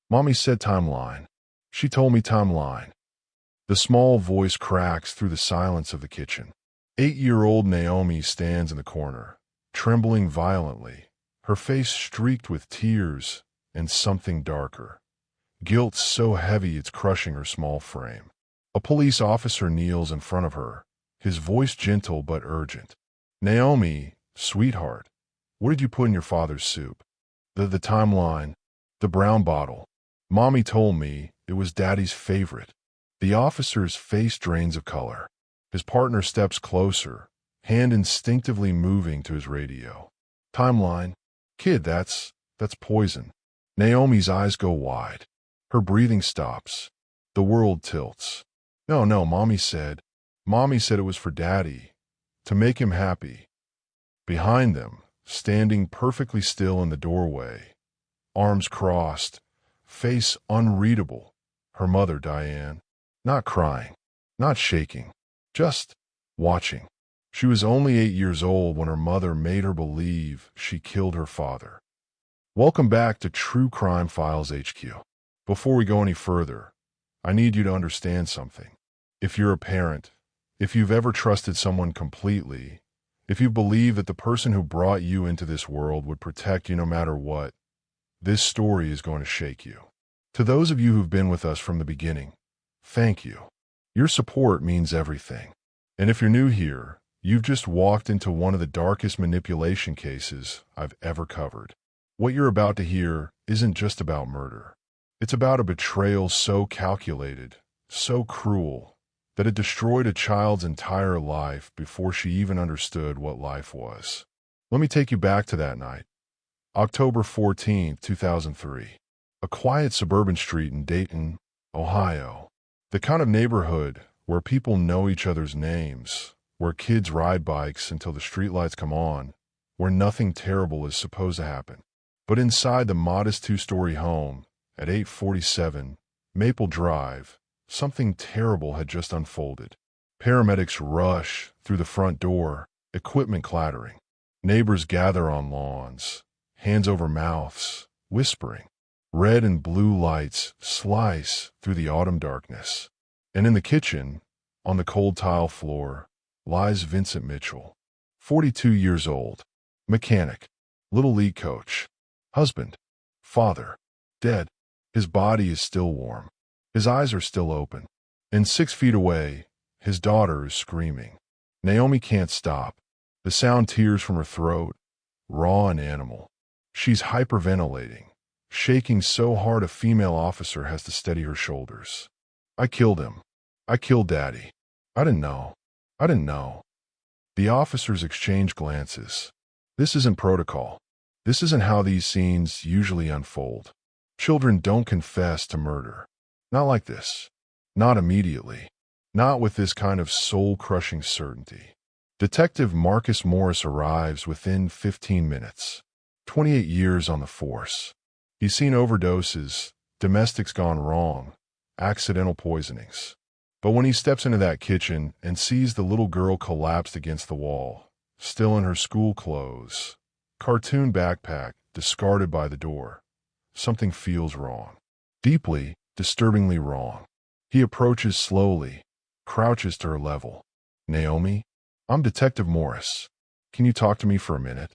Mommy said timeline. She told me timeline. The small voice cracks through the silence of the kitchen. 8-year-old Naomi stands in the corner, trembling violently, her face streaked with tears and something darker. Guilt so heavy it's crushing her small frame. A police officer kneels in front of her, his voice gentle but urgent. Naomi, sweetheart, what did you put in your father's soup? The timeline, the brown bottle. Mommy told me it was Daddy's favorite. The officer's face drains of color. His partner steps closer, hand instinctively moving to his radio. Timeline. Kid, that's poison. Naomi's eyes go wide. Her breathing stops. The world tilts. No, Mommy said. Mommy said it was for Daddy, to make him happy. Behind them, standing perfectly still in the doorway, arms crossed, face unreadable, her mother, Diane. Not crying, not shaking, just watching. She was only 8 years old when her mother made her believe she killed her father. Welcome back to True Crime Files HQ. Before we go any further, I need you to understand something. If you're a parent, if you've ever trusted someone completely, if you believe that the person who brought you into this world would protect you no matter what, this story is going to shake you. To those of you who've been with us from the beginning, thank you. Your support means everything. And if you're new here, you've just walked into one of the darkest manipulation cases I've ever covered. What you're about to hear isn't just about murder. It's about a betrayal so calculated, so cruel, that it destroyed a child's entire life before she even understood what life was. Let me take you back to that night. October 14, 2003. A quiet suburban street in Dayton, Ohio. The kind of neighborhood where people know each other's names, where kids ride bikes until the streetlights come on, where nothing terrible is supposed to happen. But inside the modest 2-story home, at 847 Maple Drive, something terrible had just unfolded. Paramedics rush through the front door, equipment clattering. Neighbors gather on lawns, hands over mouths, whispering. Red and blue lights slice through the autumn darkness. And in the kitchen, on the cold tile floor, lies Vincent Mitchell, 42 years old, mechanic, little league coach, husband, father, dead. His body is still warm. His eyes are still open. And 6 feet away, his daughter is screaming. Naomi can't stop. The sound tears from her throat, raw and animal. She's hyperventilating, shaking so hard a female officer has to steady her shoulders. I killed him. I killed Daddy. I didn't know. I didn't know. The officers exchange glances. This isn't protocol. This isn't how these scenes usually unfold. Children don't confess to murder. Not like this. Not immediately. Not with this kind of soul-crushing certainty. Detective Marcus Morris arrives within 15 minutes. 28 years on the force. He's seen overdoses, domestics gone wrong, accidental poisonings. But when he steps into that kitchen and sees the little girl collapsed against the wall, still in her school clothes, cartoon backpack discarded by the door, something feels wrong. Deeply, disturbingly wrong. He approaches slowly, crouches to her level. Naomi? I'm Detective Morris. Can you talk to me for a minute?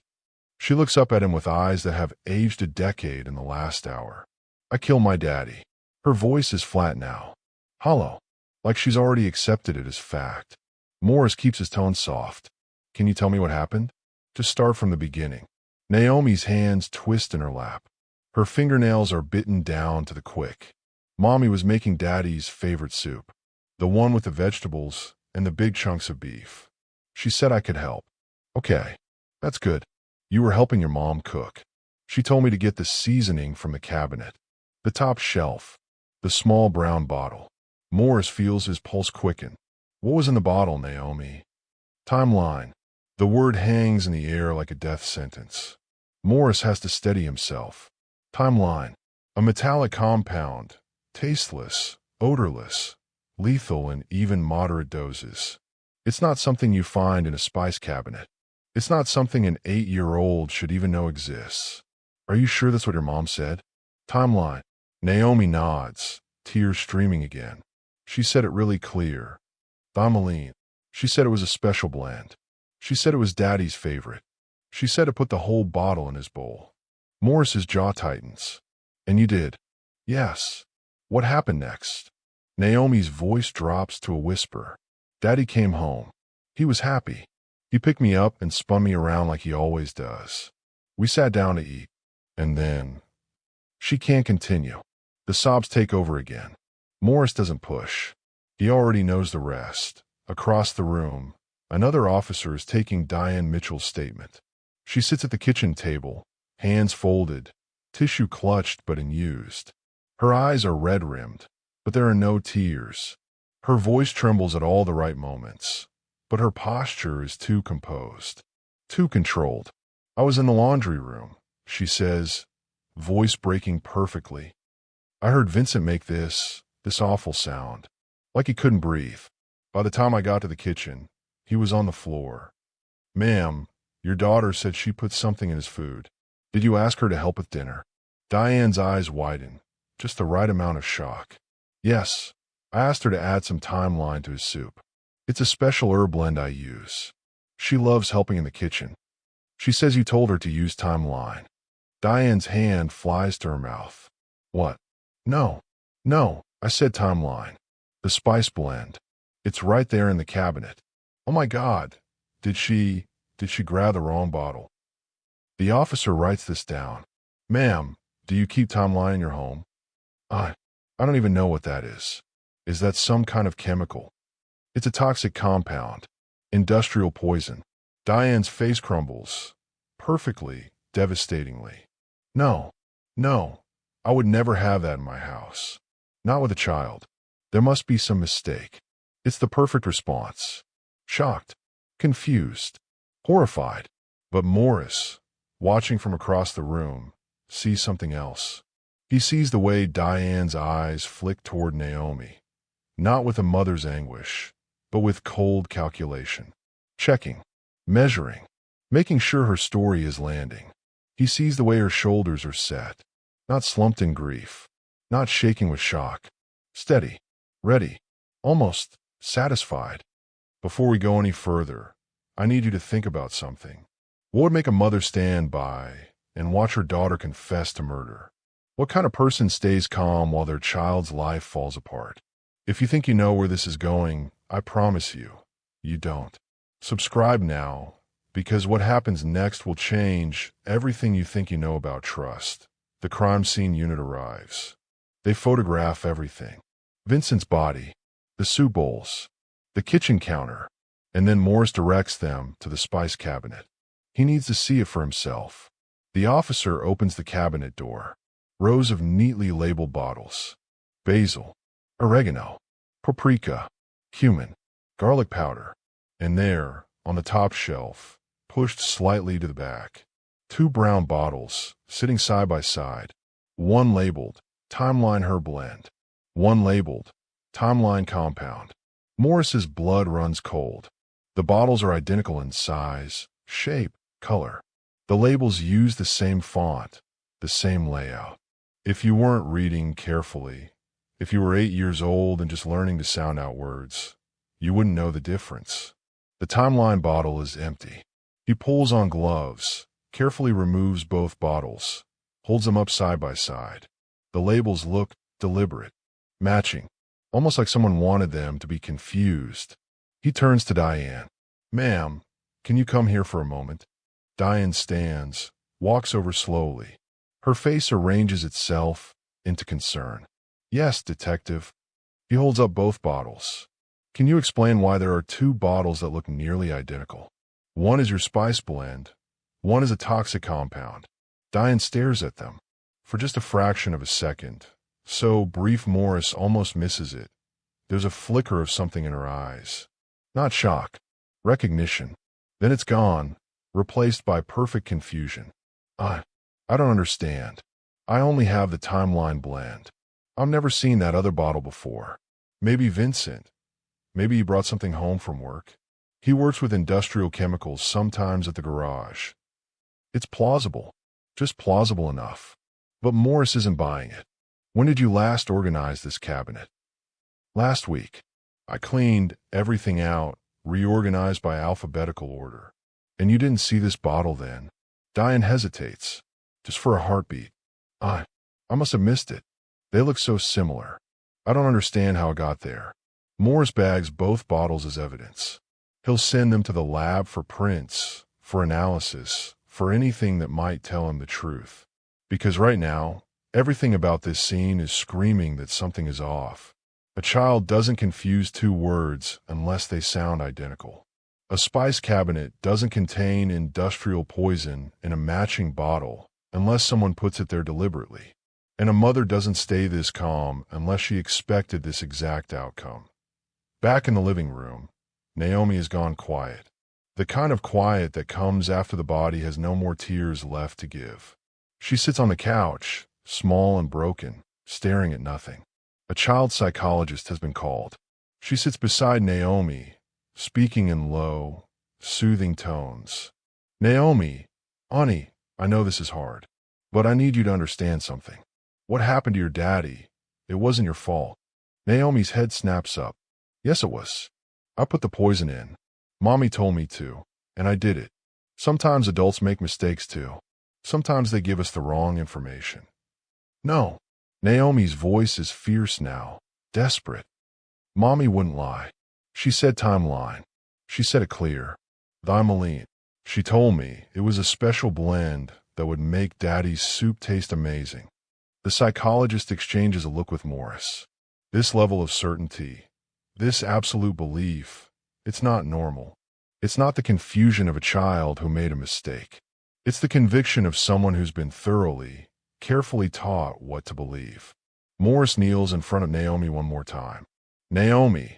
She looks up at him with eyes that have aged a decade in the last hour. I killed my daddy. Her voice is flat now. Hollow. Like she's already accepted it as fact. Morris keeps his tone soft. Can you tell me what happened? To start from the beginning. Naomi's hands twist in her lap. Her fingernails are bitten down to the quick. Mommy was making Daddy's favorite soup. The one with the vegetables and the big chunks of beef. She said I could help. Okay, that's good. You were helping your mom cook. She told me to get the seasoning from the cabinet. The top shelf. The small brown bottle. Morris feels his pulse quicken. What was in the bottle, Naomi? Timeline. The word hangs in the air like a death sentence. Morris has to steady himself. Timeline. A metallic compound. Tasteless, odorless, lethal in even moderate doses. It's not something you find in a spice cabinet. It's not something an 8-year-old should even know exists. Are you sure that's what your mom said? Timeline. Naomi nods, tears streaming again. She said it really clear. Thamaline. She said it was a special blend. She said it was Daddy's favorite. She said to put the whole bottle in his bowl. Morris's jaw tightens. And you did? Yes. What happened next? Naomi's voice drops to a whisper. Daddy came home. He was happy. He picked me up and spun me around like he always does. We sat down to eat. And then... She can't continue. The sobs take over again. Morris doesn't push. He already knows the rest. Across the room, another officer is taking Diane Mitchell's statement. She sits at the kitchen table, hands folded, tissue clutched but unused. Her eyes are red-rimmed, but there are no tears. Her voice trembles at all the right moments, but her posture is too composed, too controlled. I was in the laundry room, she says, voice breaking perfectly. I heard Vincent make this awful sound, like he couldn't breathe. By the time I got to the kitchen, he was on the floor. Ma'am, your daughter said she put something in his food. Did you ask her to help with dinner? Diane's eyes widen, just the right amount of shock. Yes, I asked her to add some thyme to his soup. It's a special herb blend I use. She loves helping in the kitchen. She says you told her to use thyme. Diane's hand flies to her mouth. What? No, I said thyme. The spice blend. It's right there in the cabinet. Oh my God, did she grab the wrong bottle? The officer writes this down. Ma'am, do you keep thyme in your home? I don't even know what that is. Is that some kind of chemical? It's a toxic compound. Industrial poison. Diane's face crumbles. Perfectly, devastatingly. No, I would never have that in my house. Not with a child. There must be some mistake. It's the perfect response. Shocked, confused, horrified. But Morris, watching from across the room, sees something else. He sees the way Diane's eyes flick toward Naomi, not with a mother's anguish, but with cold calculation. Checking, measuring, making sure her story is landing. He sees the way her shoulders are set, not slumped in grief, not shaking with shock. Steady, ready, almost satisfied. Before we go any further, I need you to think about something. What would make a mother stand by and watch her daughter confess to murder? What kind of person stays calm while their child's life falls apart? If you think you know where this is going, I promise you, you don't. Subscribe now, because what happens next will change everything you think you know about trust. The crime scene unit arrives. They photograph everything. Vincent's body, the soup bowls, the kitchen counter, and then Morris directs them to the spice cabinet. He needs to see it for himself. The officer opens the cabinet door. Rows of neatly labeled bottles. Basil, oregano, paprika, cumin, garlic powder. And there, on the top shelf, pushed slightly to the back, 2 brown bottles sitting side by side. One labeled Thyme Herb Blend. One labeled Thyme Compound. Morris's blood runs cold. The bottles are identical in size, shape, color. The labels use the same font, the same layout. If you weren't reading carefully, if you were 8 years old and just learning to sound out words, you wouldn't know the difference. The Thyme bottle is empty. He pulls on gloves, carefully removes both bottles, holds them up side by side. The labels look deliberate, matching, almost like someone wanted them to be confused. He turns to Diane. Ma'am, can you come here for a moment? Diane stands, walks over slowly. Her face arranges itself into concern. Yes, detective. He holds up both bottles. Can you explain why there are 2 bottles that look nearly identical? One is your spice blend. One is a toxic compound. Diane stares at them for just a fraction of a second. So brief Morris almost misses it. There's a flicker of something in her eyes. Not shock, recognition. Then it's gone, replaced by perfect confusion. I don't understand. I only have the Thyme blend. I've never seen that other bottle before. Maybe Vincent. Maybe he brought something home from work. He works with industrial chemicals sometimes at the garage. It's plausible. Just plausible enough. But Morris isn't buying it. When did you last organize this cabinet? Last week. I cleaned everything out, reorganized by alphabetical order. And you didn't see this bottle then? Diane hesitates, just for a heartbeat. I must have missed it. They look so similar. I don't understand how it got there. Morris bags both bottles as evidence. He'll send them to the lab for prints, for analysis, for anything that might tell him the truth. Because right now, everything about this scene is screaming that something is off. A child doesn't confuse two words unless they sound identical. A spice cabinet doesn't contain industrial poison in a matching bottle unless someone puts it there deliberately. And a mother doesn't stay this calm unless she expected this exact outcome. Back in the living room, Naomi has gone quiet. The kind of quiet that comes after the body has no more tears left to give. She sits on the couch, small and broken, staring at nothing. A child psychologist has been called. She sits beside Naomi, speaking in low, soothing tones. Naomi, honey, I know this is hard, but I need you to understand something. What happened to your daddy? It wasn't your fault. Naomi's head snaps up. Yes, it was. I put the poison in. Mommy told me to, and I did it. Sometimes adults make mistakes too. Sometimes they give us the wrong information. No. Naomi's voice is fierce now, desperate. Mommy wouldn't lie. She said timeline. She said it clear. Thymoline. She told me it was a special blend that would make Daddy's soup taste amazing. The psychologist exchanges a look with Morris. This level of certainty, this absolute belief, it's not normal. It's not the confusion of a child who made a mistake. It's the conviction of someone who's been thoroughly, carefully taught what to believe. Morris kneels in front of Naomi one more time. Naomi,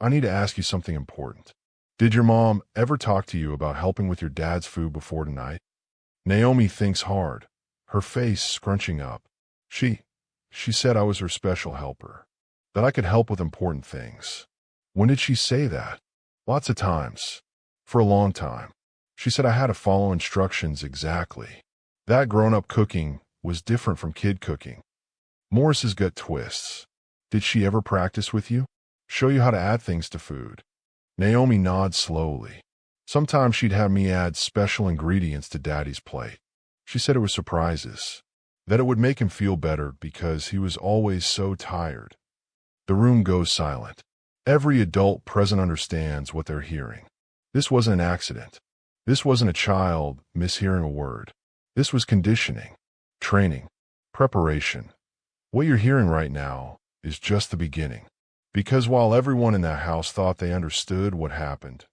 I need to ask you something important. Did your mom ever talk to you about helping with your dad's food before tonight? Naomi thinks hard, her face scrunching up. She said I was her special helper, that I could help with important things. When did she say that? Lots of times. For a long time. She said I had to follow instructions exactly. That grown-up cooking was different from kid cooking. Morris's gut twists. Did she ever practice with you? Show you how to add things to food? Naomi nods slowly. Sometimes she'd have me add special ingredients to Daddy's plate. She said it was surprises. That it would make him feel better because he was always so tired. The room goes silent. Every adult present understands what they're hearing. This wasn't an accident. This wasn't a child mishearing a word. This was conditioning, training, preparation. What you're hearing right now is just the beginning. Because while everyone in that house thought they understood what happened,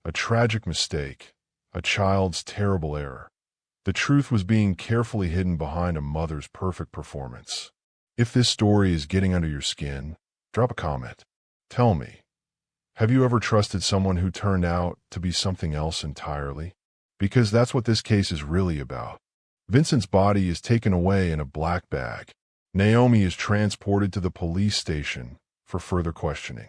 a tragic mistake, a child's terrible error, the truth was being carefully hidden behind a mother's perfect performance. If this story is getting under your skin, drop a comment. Tell me, have you ever trusted someone who turned out to be something else entirely? Because that's what this case is really about. Vincent's body is taken away in a black bag. Naomi is transported to the police station for further questioning.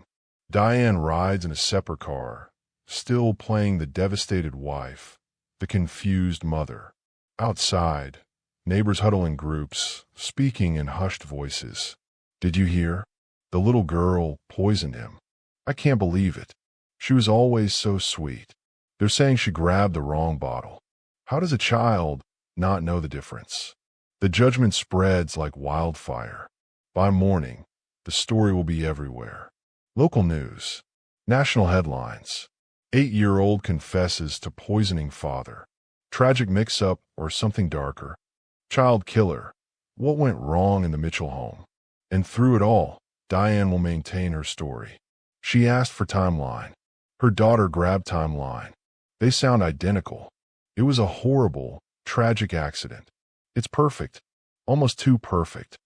Diane rides in a separate car, still playing the devastated wife, the confused mother. Outside, neighbors huddle in groups, speaking in hushed voices. Did you hear? The little girl poisoned him. I can't believe it. She was always so sweet. They're saying she grabbed the wrong bottle. How does a child not know the difference? The judgment spreads like wildfire. By morning, the story will be everywhere. Local news. National headlines. 8-year-old confesses to poisoning father. Tragic mix-up or something darker. Child killer. What went wrong in the Mitchell home? And through it all, Diane will maintain her story. She asked for timeline. Her daughter grabbed timeline. They sound identical. It was a horrible, tragic accident. It's perfect. Almost too perfect.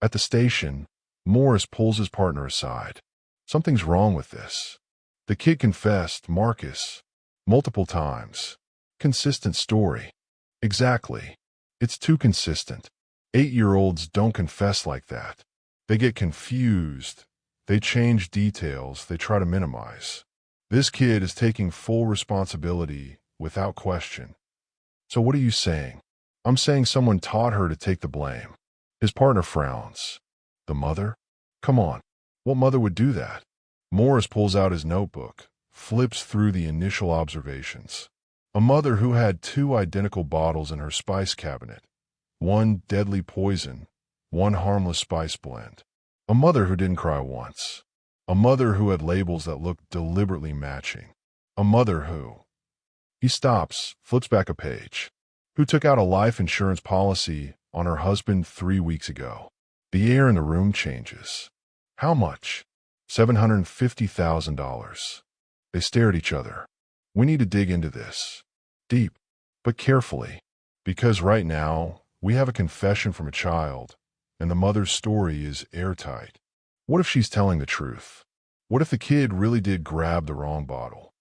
At the station, Morris pulls his partner aside. Something's wrong with this. The kid confessed, Marcus, multiple times. Consistent story. Exactly. It's too consistent. 8-year-olds don't confess like that. They get confused. They change details. They try to minimize. This kid is taking full responsibility without question. So what are you saying? I'm saying someone taught her to take the blame. His partner frowns. The mother? Come on. What mother would do that? Morris pulls out his notebook, flips through the initial observations. A mother who had 2 identical bottles in her spice cabinet. One deadly poison, one harmless spice blend. A mother who didn't cry once. A mother who had labels that looked deliberately matching. A mother who... He stops, flips back a page. Who took out a life insurance policy on her husband 3 weeks ago. The air in the room changes. How much? $750,000. They stare at each other. We need to dig into this. Deep, but carefully. Because right now, we have a confession from a child, and the mother's story is airtight. What if she's telling the truth? What if the kid really did grab the wrong bottle?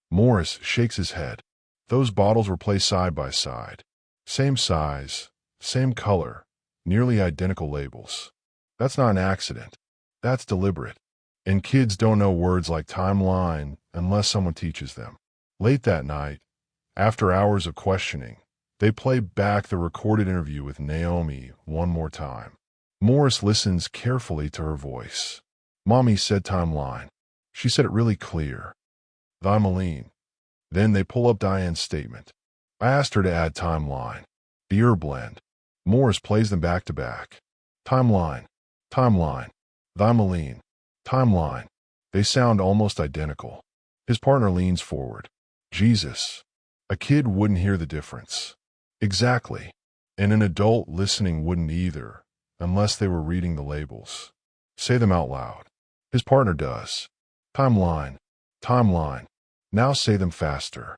Morris shakes his head. Those bottles were placed side by side. Same size, same color, nearly identical labels. That's not an accident. That's deliberate. And kids don't know words like timeline unless someone teaches them. Late that night, after hours of questioning, they play back the recorded interview with Naomi one more time. Morris listens carefully to her voice. Mommy said timeline. She said it really clear. Thymoline. Then they pull up Diane's statement. I asked her to add timeline. The blend. Morris plays them back to back. Timeline. Timeline. Thymoline. Timeline. They sound almost identical. His partner leans forward. Jesus. A kid wouldn't hear the difference. Exactly. And an adult listening wouldn't either, unless they were reading the labels. Say them out loud. His partner does. Timeline. Timeline. Now say them faster.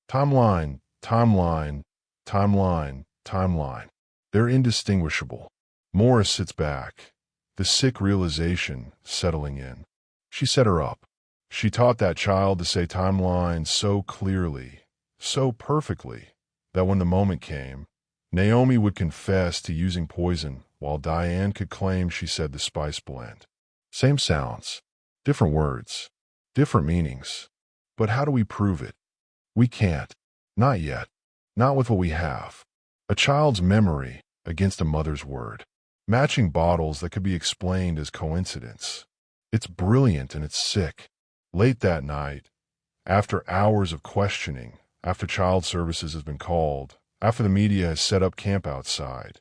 Timeline. Timeline. Timeline. Timeline. They're indistinguishable. Morris sits back, the sick realization settling in. She set her up. She taught that child to say timeline so clearly, so perfectly, that when the moment came, Naomi would confess to using poison while Diane could claim she said the spice blend. Same sounds, different words, different meanings. But how do we prove it? We can't. Not yet. Not with what we have. A child's memory against a mother's word. Matching bottles that could be explained as coincidence. It's brilliant and it's sick. Late that night, after hours of questioning, after child services has been called, after the media has set up camp outside,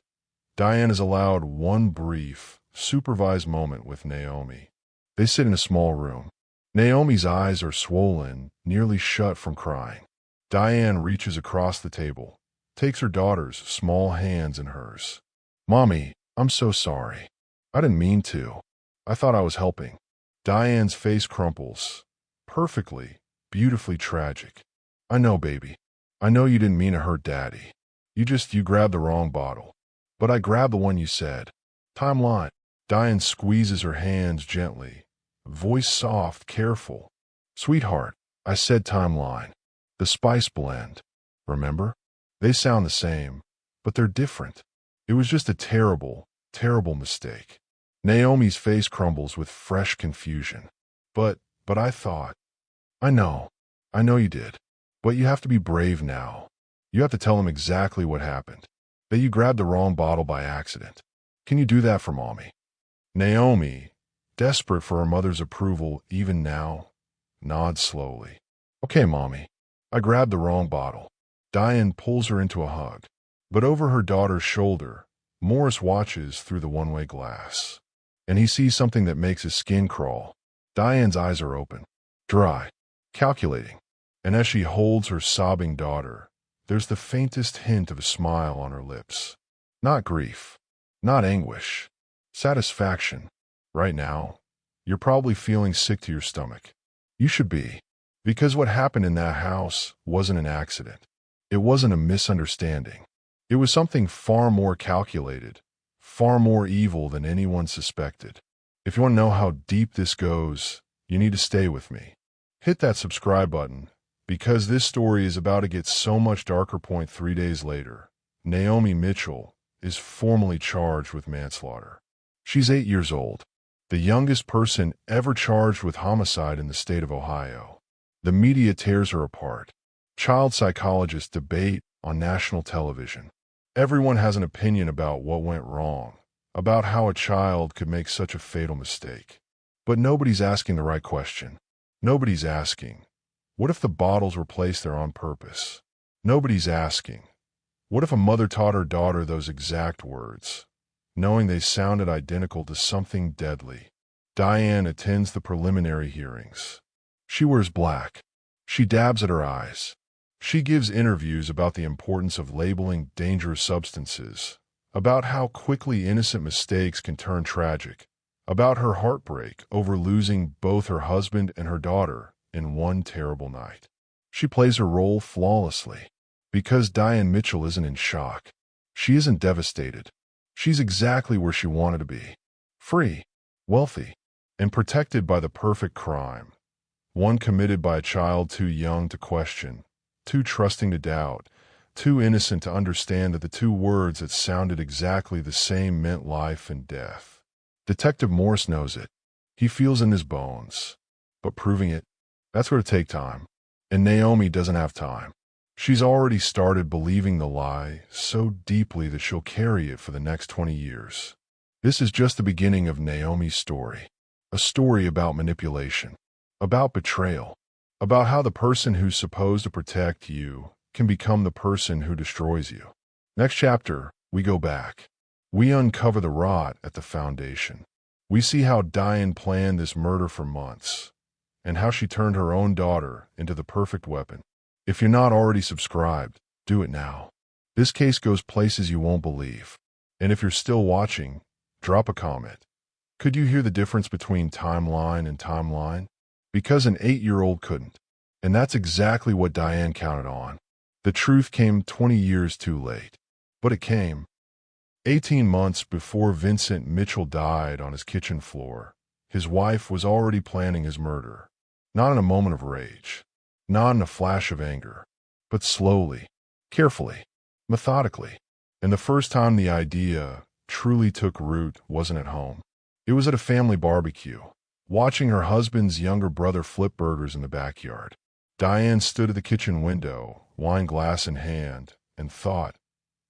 Diane is allowed one brief, supervised moment with Naomi. They sit in a small room. Naomi's eyes are swollen, nearly shut from crying. Diane reaches across the table, takes her daughter's small hands in hers. Mommy, I'm so sorry. I didn't mean to. I thought I was helping. Diane's face crumples. Perfectly, beautifully tragic. I know, baby. I know you didn't mean to hurt Daddy. You grabbed the wrong bottle. But I grabbed the one you said. Timeline. Diane squeezes her hands gently. Voice soft, careful. Sweetheart, I said timeline. The spice blend. Remember? They sound the same, but they're different. It was just a terrible, terrible mistake. Naomi's face crumbles with fresh confusion. But I thought. I know you did. But you have to be brave now. You have to tell him exactly what happened. That you grabbed the wrong bottle by accident. Can you do that for Mommy? Naomi, desperate for her mother's approval even now, nods slowly. Okay, Mommy. I grabbed the wrong bottle. Diane pulls her into a hug. But over her daughter's shoulder, Morris watches through the one-way glass. And he sees something that makes his skin crawl. Diane's eyes are open, dry, calculating. And as she holds her sobbing daughter, there's the faintest hint of a smile on her lips. Not grief, not anguish, satisfaction. Right now, you're probably feeling sick to your stomach. You should be. Because what happened in that house wasn't an accident. It wasn't a misunderstanding. It was something far more calculated, far more evil than anyone suspected. If you want to know how deep this goes, you need to stay with me. Hit that subscribe button, because this story is about to get so much darker. 3 days later, Naomi Mitchell is formally charged with manslaughter. She's 8 years old, the youngest person ever charged with homicide in the state of Ohio. The media tears her apart. Child psychologists debate on national television. Everyone has an opinion about what went wrong, about how a child could make such a fatal mistake. But nobody's asking the right question. Nobody's asking, what if the bottles were placed there on purpose? Nobody's asking, what if a mother taught her daughter those exact words, knowing they sounded identical to something deadly? Diane attends the preliminary hearings. She wears black. She dabs at her eyes. She gives interviews about the importance of labeling dangerous substances, about how quickly innocent mistakes can turn tragic, about her heartbreak over losing both her husband and her daughter in one terrible night. She plays her role flawlessly. Because Diane Mitchell isn't in shock. She isn't devastated. She's exactly where she wanted to be. Free, wealthy, and protected by the perfect crime. One committed by a child too young to question, too trusting to doubt, too innocent to understand that the two words that sounded exactly the same meant life and death. Detective Morse knows it. He feels in his bones. But proving it, that's going to take time. And Naomi doesn't have time. She's already started believing the lie so deeply that she'll carry it for the next 20 years. This is just the beginning of Naomi's story. A story about manipulation, about betrayal, about how the person who's supposed to protect you can become the person who destroys you. Next chapter, we go back. We uncover the rot at the foundation. We see how Diane planned this murder for months, and how she turned her own daughter into the perfect weapon. If you're not already subscribed, do it now. This case goes places you won't believe. And if you're still watching, drop a comment. Could you hear the difference between timeline and timeline? Because an 8-year-old couldn't. And that's exactly what Diane counted on. The truth came 20 years too late. But it came. 18 months before Vincent Mitchell died on his kitchen floor, his wife was already planning his murder. Not in a moment of rage. Not in a flash of anger, but slowly, carefully, methodically. And the first time the idea truly took root wasn't at home. It was at a family barbecue, watching her husband's younger brother flip burgers in the backyard. Diane stood at the kitchen window, wine glass in hand, and thought,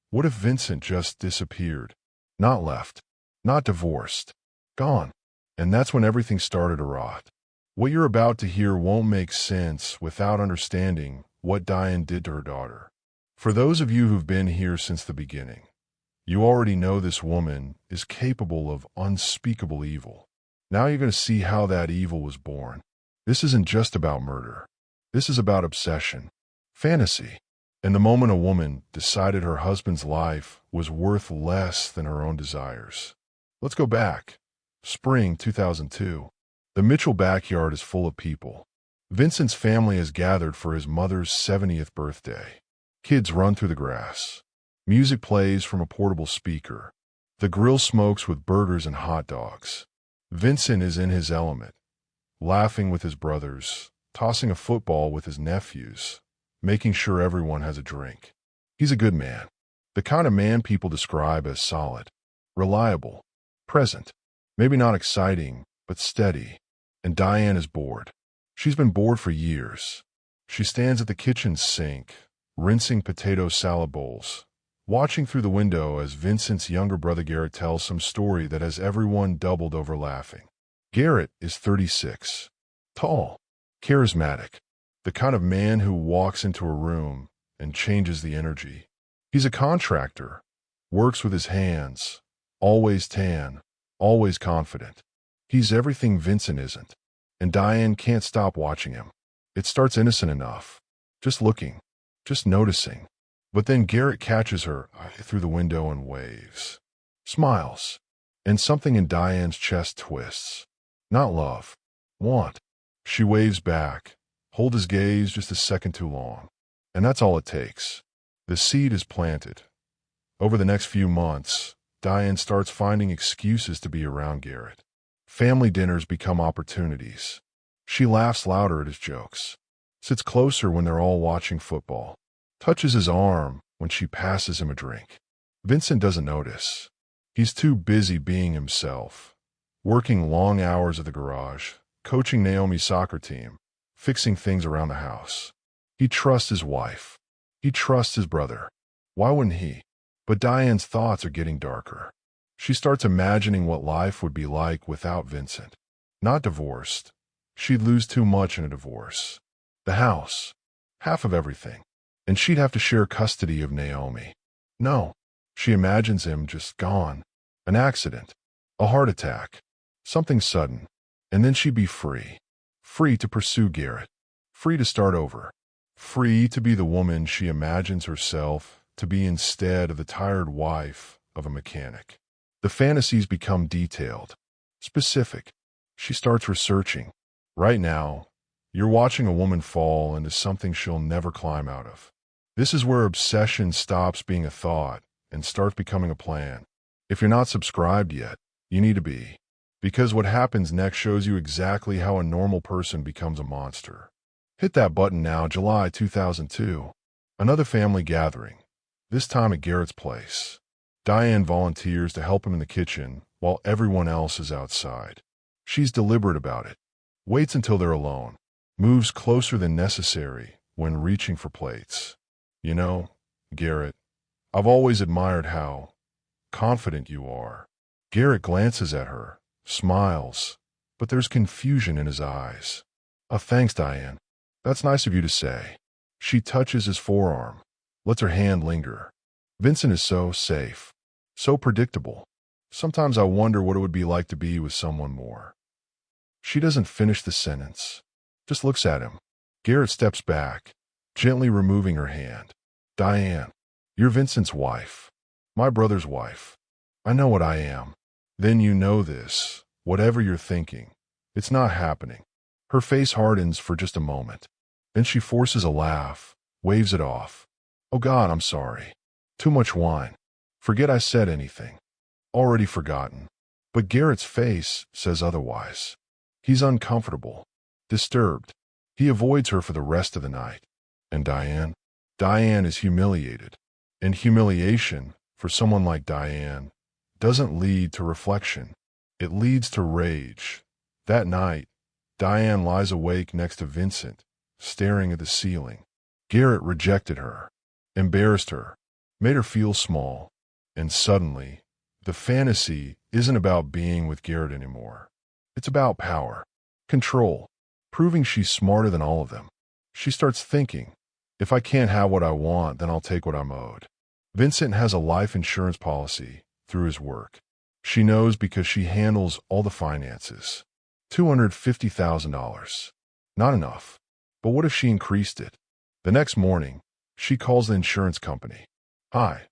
what if Vincent just disappeared? Not left, not divorced, gone. And that's when everything started to rot. What you're about to hear won't make sense without understanding what Diane did to her daughter. For those of you who've been here since the beginning, you already know this woman is capable of unspeakable evil. Now you're going to see how that evil was born. This isn't just about murder. This is about obsession, fantasy, and the moment a woman decided her husband's life was worth less than her own desires. Let's go back. Spring 2002. The Mitchell backyard is full of people. Vincent's family has gathered for his mother's 70th birthday. Kids run through the grass. Music plays from a portable speaker. The grill smokes with burgers and hot dogs. Vincent is in his element, laughing with his brothers, tossing a football with his nephews, making sure everyone has a drink. He's a good man, the kind of man people describe as solid, reliable, present, maybe not exciting, but steady. And Diane is bored. She's been bored for years. She stands at the kitchen sink, rinsing potato salad bowls, watching through the window as Vincent's younger brother Garrett tells some story that has everyone doubled over laughing. Garrett is 36, tall, charismatic, the kind of man who walks into a room and changes the energy. He's a contractor, works with his hands, always tan, always confident. He's everything Vincent isn't, and Diane can't stop watching him. It starts innocent enough, just looking, just noticing. But then Garrett catches her through the window and waves, smiles, and something in Diane's chest twists. Not love, want. She waves back, hold his gaze just a second too long, and that's all it takes. The seed is planted. Over the next few months, Diane starts finding excuses to be around Garrett. Family dinners become opportunities. She laughs louder at his jokes, sits closer when they're all watching football, touches his arm when she passes him a drink. Vincent doesn't notice. He's too busy being himself, working long hours at the garage, coaching Naomi's soccer team, fixing things around the house. He trusts his wife. He trusts his brother. Why wouldn't he? But Diane's thoughts are getting darker. She starts imagining what life would be like without Vincent. Not divorced. She'd lose too much in a divorce. The house. Half of everything. And she'd have to share custody of Naomi. No. She imagines him just gone. An accident. A heart attack. Something sudden. And then she'd be free. Free to pursue Garrett. Free to start over. Free to be the woman she imagines herself to be instead of the tired wife of a mechanic. The fantasies become detailed. Specific. She starts researching. Right now, you're watching a woman fall into something she'll never climb out of. This is where obsession stops being a thought and starts becoming a plan. If you're not subscribed yet, you need to be. Because what happens next shows you exactly how a normal person becomes a monster. Hit that button now. July 2002. Another family gathering. This time at Garrett's place. Diane volunteers to help him in the kitchen while everyone else is outside. She's deliberate about it. Waits until they're alone. Moves closer than necessary when reaching for plates. You know, Garrett, I've always admired how confident you are. Garrett glances at her, smiles, but there's confusion in his eyes. Thanks, Diane. That's nice of you to say. She touches his forearm, lets her hand linger. Vincent is so safe, so predictable. Sometimes I wonder what it would be like to be with someone more. She doesn't finish the sentence, just looks at him. Garrett steps back, gently removing her hand. Diane, you're Vincent's wife, my brother's wife. I know what I am. Then you know this, whatever you're thinking. It's not happening. Her face hardens for just a moment. Then she forces a laugh, waves it off. Oh God, I'm sorry. Too much wine. Forget I said anything. Already forgotten. But Garrett's face says otherwise. He's uncomfortable, disturbed. He avoids her for the rest of the night. And Diane? Diane is humiliated. And humiliation, for someone like Diane, doesn't lead to reflection. It leads to rage. That night, Diane lies awake next to Vincent, staring at the ceiling. Garrett rejected her, embarrassed her, made her feel small. And suddenly, the fantasy isn't about being with Garrett anymore. It's about power, control, proving she's smarter than all of them. She starts thinking, if I can't have what I want, then I'll take what I'm owed. Vincent has a life insurance policy through his work. She knows because she handles all the finances. $250,000. Not enough. But what if she increased it? The next morning, she calls the insurance company. Hi,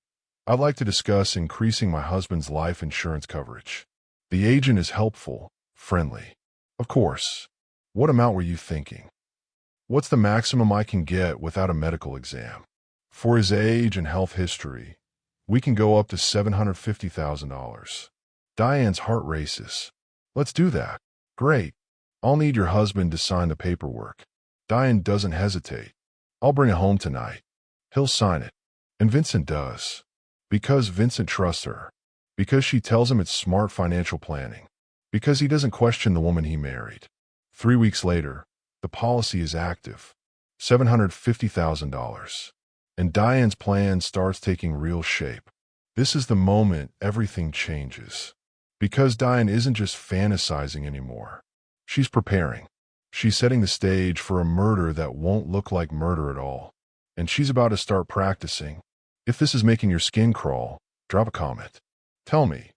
I'd like to discuss increasing my husband's life insurance coverage. The agent is helpful, friendly. Of course. What amount were you thinking? What's the maximum I can get without a medical exam? For his age and health history, we can go up to $750,000. Diane's heart races. Let's do that. Great. I'll need your husband to sign the paperwork. Diane doesn't hesitate. I'll bring it home tonight. He'll sign it. And Vincent does. Because Vincent trusts her. Because she tells him it's smart financial planning. Because he doesn't question the woman he married. 3 weeks later, the policy is active. $750,000. And Diane's plan starts taking real shape. This is the moment everything changes. Because Diane isn't just fantasizing anymore. She's preparing. She's setting the stage for a murder that won't look like murder at all. And she's about to start practicing. If this is making your skin crawl, drop a comment. Tell me,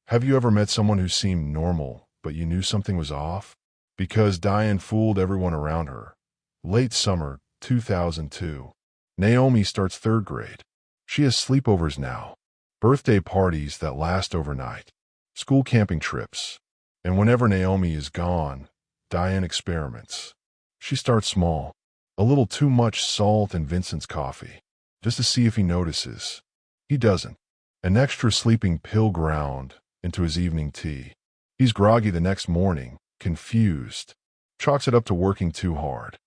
have you ever met someone who seemed normal, but you knew something was off? Because Diane fooled everyone around her. Late summer, 2002. Naomi starts 3rd grade. She has sleepovers now. Birthday parties that last overnight. School camping trips. And whenever Naomi is gone, Diane experiments. She starts small. A little too much salt in Vincent's coffee. Just to see if he notices. He doesn't. An extra sleeping pill ground into his evening tea. He's groggy the next morning, confused. Chalks it up to working too hard.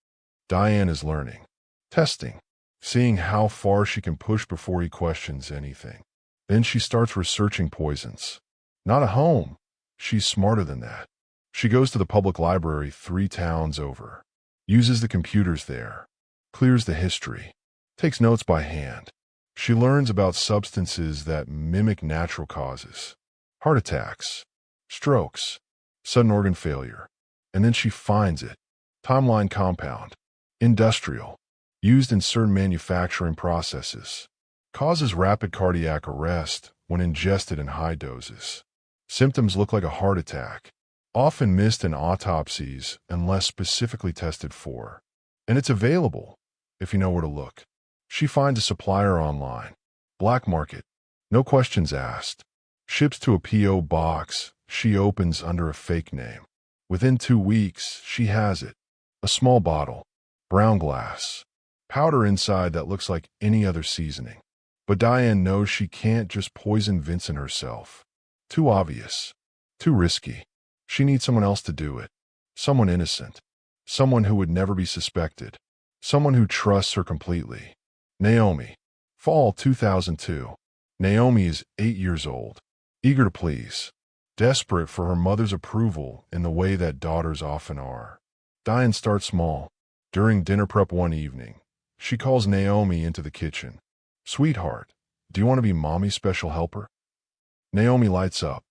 Diane is learning. Testing. Seeing how far she can push before he questions anything. Then she starts researching poisons. Not at home. She's smarter than that. She goes to the public library 3 towns over. Uses the computers there. Clears the history. Takes notes by hand. She learns about substances that mimic natural causes. Heart attacks, strokes, sudden organ failure. And then she finds it. Timeline compound, industrial, used in certain manufacturing processes. Causes rapid cardiac arrest when ingested in high doses. Symptoms look like a heart attack, often missed in autopsies unless specifically tested for. And it's available, if you know where to look. She finds a supplier online. Black market. No questions asked. Ships to a P.O. box she opens under a fake name. Within 2 weeks, she has it. A small bottle. Brown glass. Powder inside that looks like any other seasoning. But Diane knows she can't just poison Vincent herself. Too obvious. Too risky. She needs someone else to do it. Someone innocent. Someone who would never be suspected. Someone who trusts her completely. Naomi. Fall 2002. Naomi is 8 years old. Eager to please. Desperate for her mother's approval in the way that daughters often are. Diane starts small. During dinner prep one evening, she calls Naomi into the kitchen. Sweetheart, do you want to be Mommy's special helper? Naomi lights up.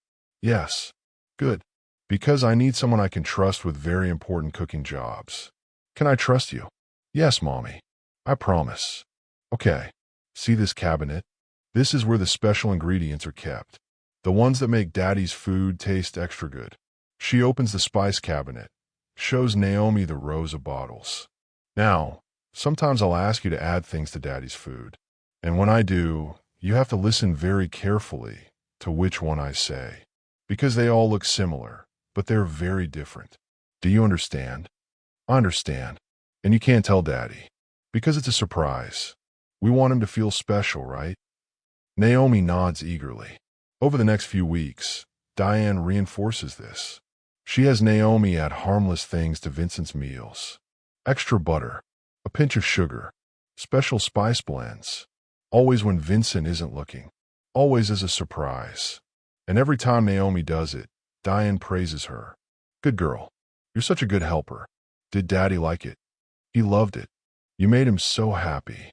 Yes. Good. Because I need someone I can trust with very important cooking jobs. Can I trust you? Yes, Mommy. I promise. Okay. See this cabinet? This is where the special ingredients are kept. The ones that make Daddy's food taste extra good. She opens the spice cabinet, shows Naomi the rows of bottles. Now, sometimes I'll ask you to add things to Daddy's food. And when I do, you have to listen very carefully to which one I say. Because they all look similar, but they're very different. Do you understand? I understand. And you can't tell Daddy. Because it's a surprise. We want him to feel special, right? Naomi nods eagerly. Over the next few weeks, Diane reinforces this. She has Naomi add harmless things to Vincent's meals. Extra butter, a pinch of sugar, special spice blends. Always when Vincent isn't looking. Always as a surprise. And every time Naomi does it, Diane praises her. Good girl. You're such a good helper. Did Daddy like it? He loved it. You made him so happy.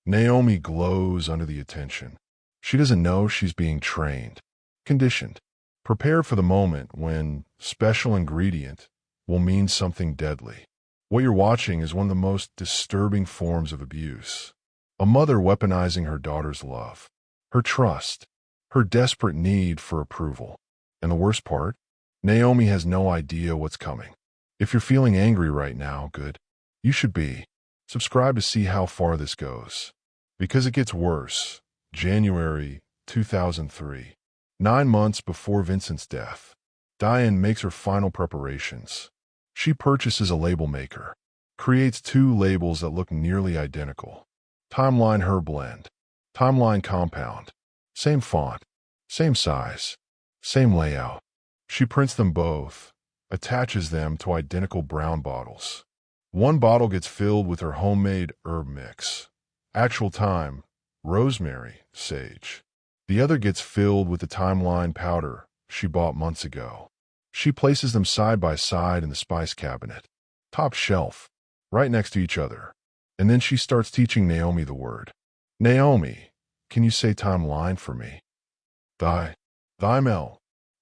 Naomi glows under the attention. She doesn't know she's being trained, conditioned, prepared for the moment when special ingredient will mean something deadly. What you're watching is one of the most disturbing forms of abuse. A mother weaponizing her daughter's love, her trust, her desperate need for approval. And the worst part? Naomi has no idea what's coming. If you're feeling angry right now, good. You should be. Subscribe to see how far this goes. Because it gets worse. January 2003. 9 months before Vincent's death. Diane makes her final preparations. She purchases a label maker. Creates 2 labels that look nearly identical. Timeline Herb Blend. Timeline Compound. Same font. Same size. Same layout. She prints them both. Attaches them to identical brown bottles. One bottle gets filled with her homemade herb mix. Actual thyme, rosemary, sage. The other gets filled with the timeline powder she bought months ago. She places them side by side in the spice cabinet. Top shelf, right next to each other. And then she starts teaching Naomi the word. Naomi, can you say timeline for me? Thymel,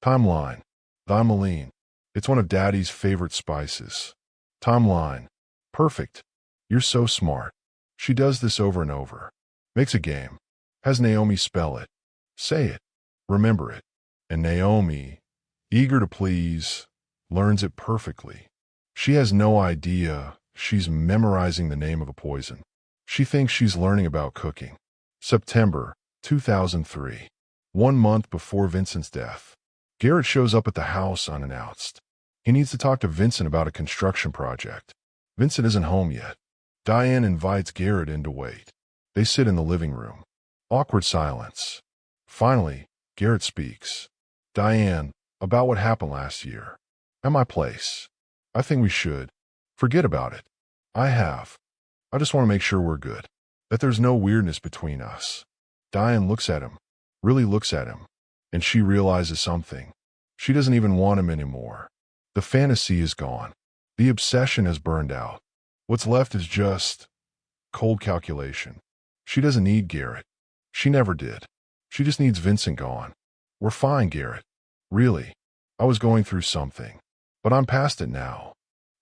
timeline, thymoline. It's one of Daddy's favorite spices. Timeline. Perfect. You're so smart. She does this over and over. Makes a game. Has Naomi spell it. Say it. Remember it. And Naomi, eager to please, learns it perfectly. She has no idea she's memorizing the name of a poison. She thinks she's learning about cooking. September 2003. 1 month before Vincent's death. Garrett shows up at the house unannounced. He needs to talk to Vincent about a construction project. Vincent isn't home yet. Diane invites Garrett in to wait. They sit in the living room. Awkward silence. Finally, Garrett speaks. Diane, about what happened last year. At my place. I think we should. Forget about it. I just want to make sure we're good. That there's no weirdness between us. Diane looks at him. Really looks at him. And she realizes something. She doesn't even want him anymore. The fantasy is gone. The obsession has burned out. What's left is just cold calculation. She doesn't need Garrett. She never did. She just needs Vincent gone. We're fine, Garrett. Really? I was going through something. But I'm past it now.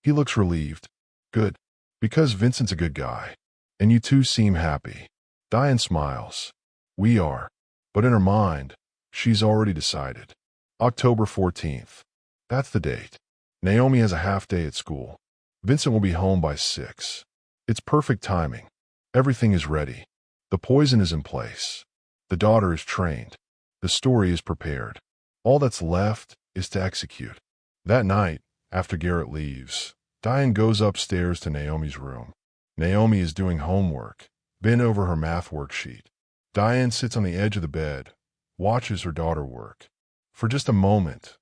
He looks relieved. Good. Because Vincent's a good guy. And you two seem happy. Diane smiles. We are. But in her mind, she's already decided. October 14th. That's the date. Naomi has a half day at school. Vincent will be home by 6. It's perfect timing. Everything is ready. The poison is in place. The daughter is trained. The story is prepared. All that's left is to execute. That night, after Garrett leaves, Diane goes upstairs to Naomi's room. Naomi is doing homework, bent over her math worksheet. Diane sits on the edge of the bed, watches her daughter work. For just a moment,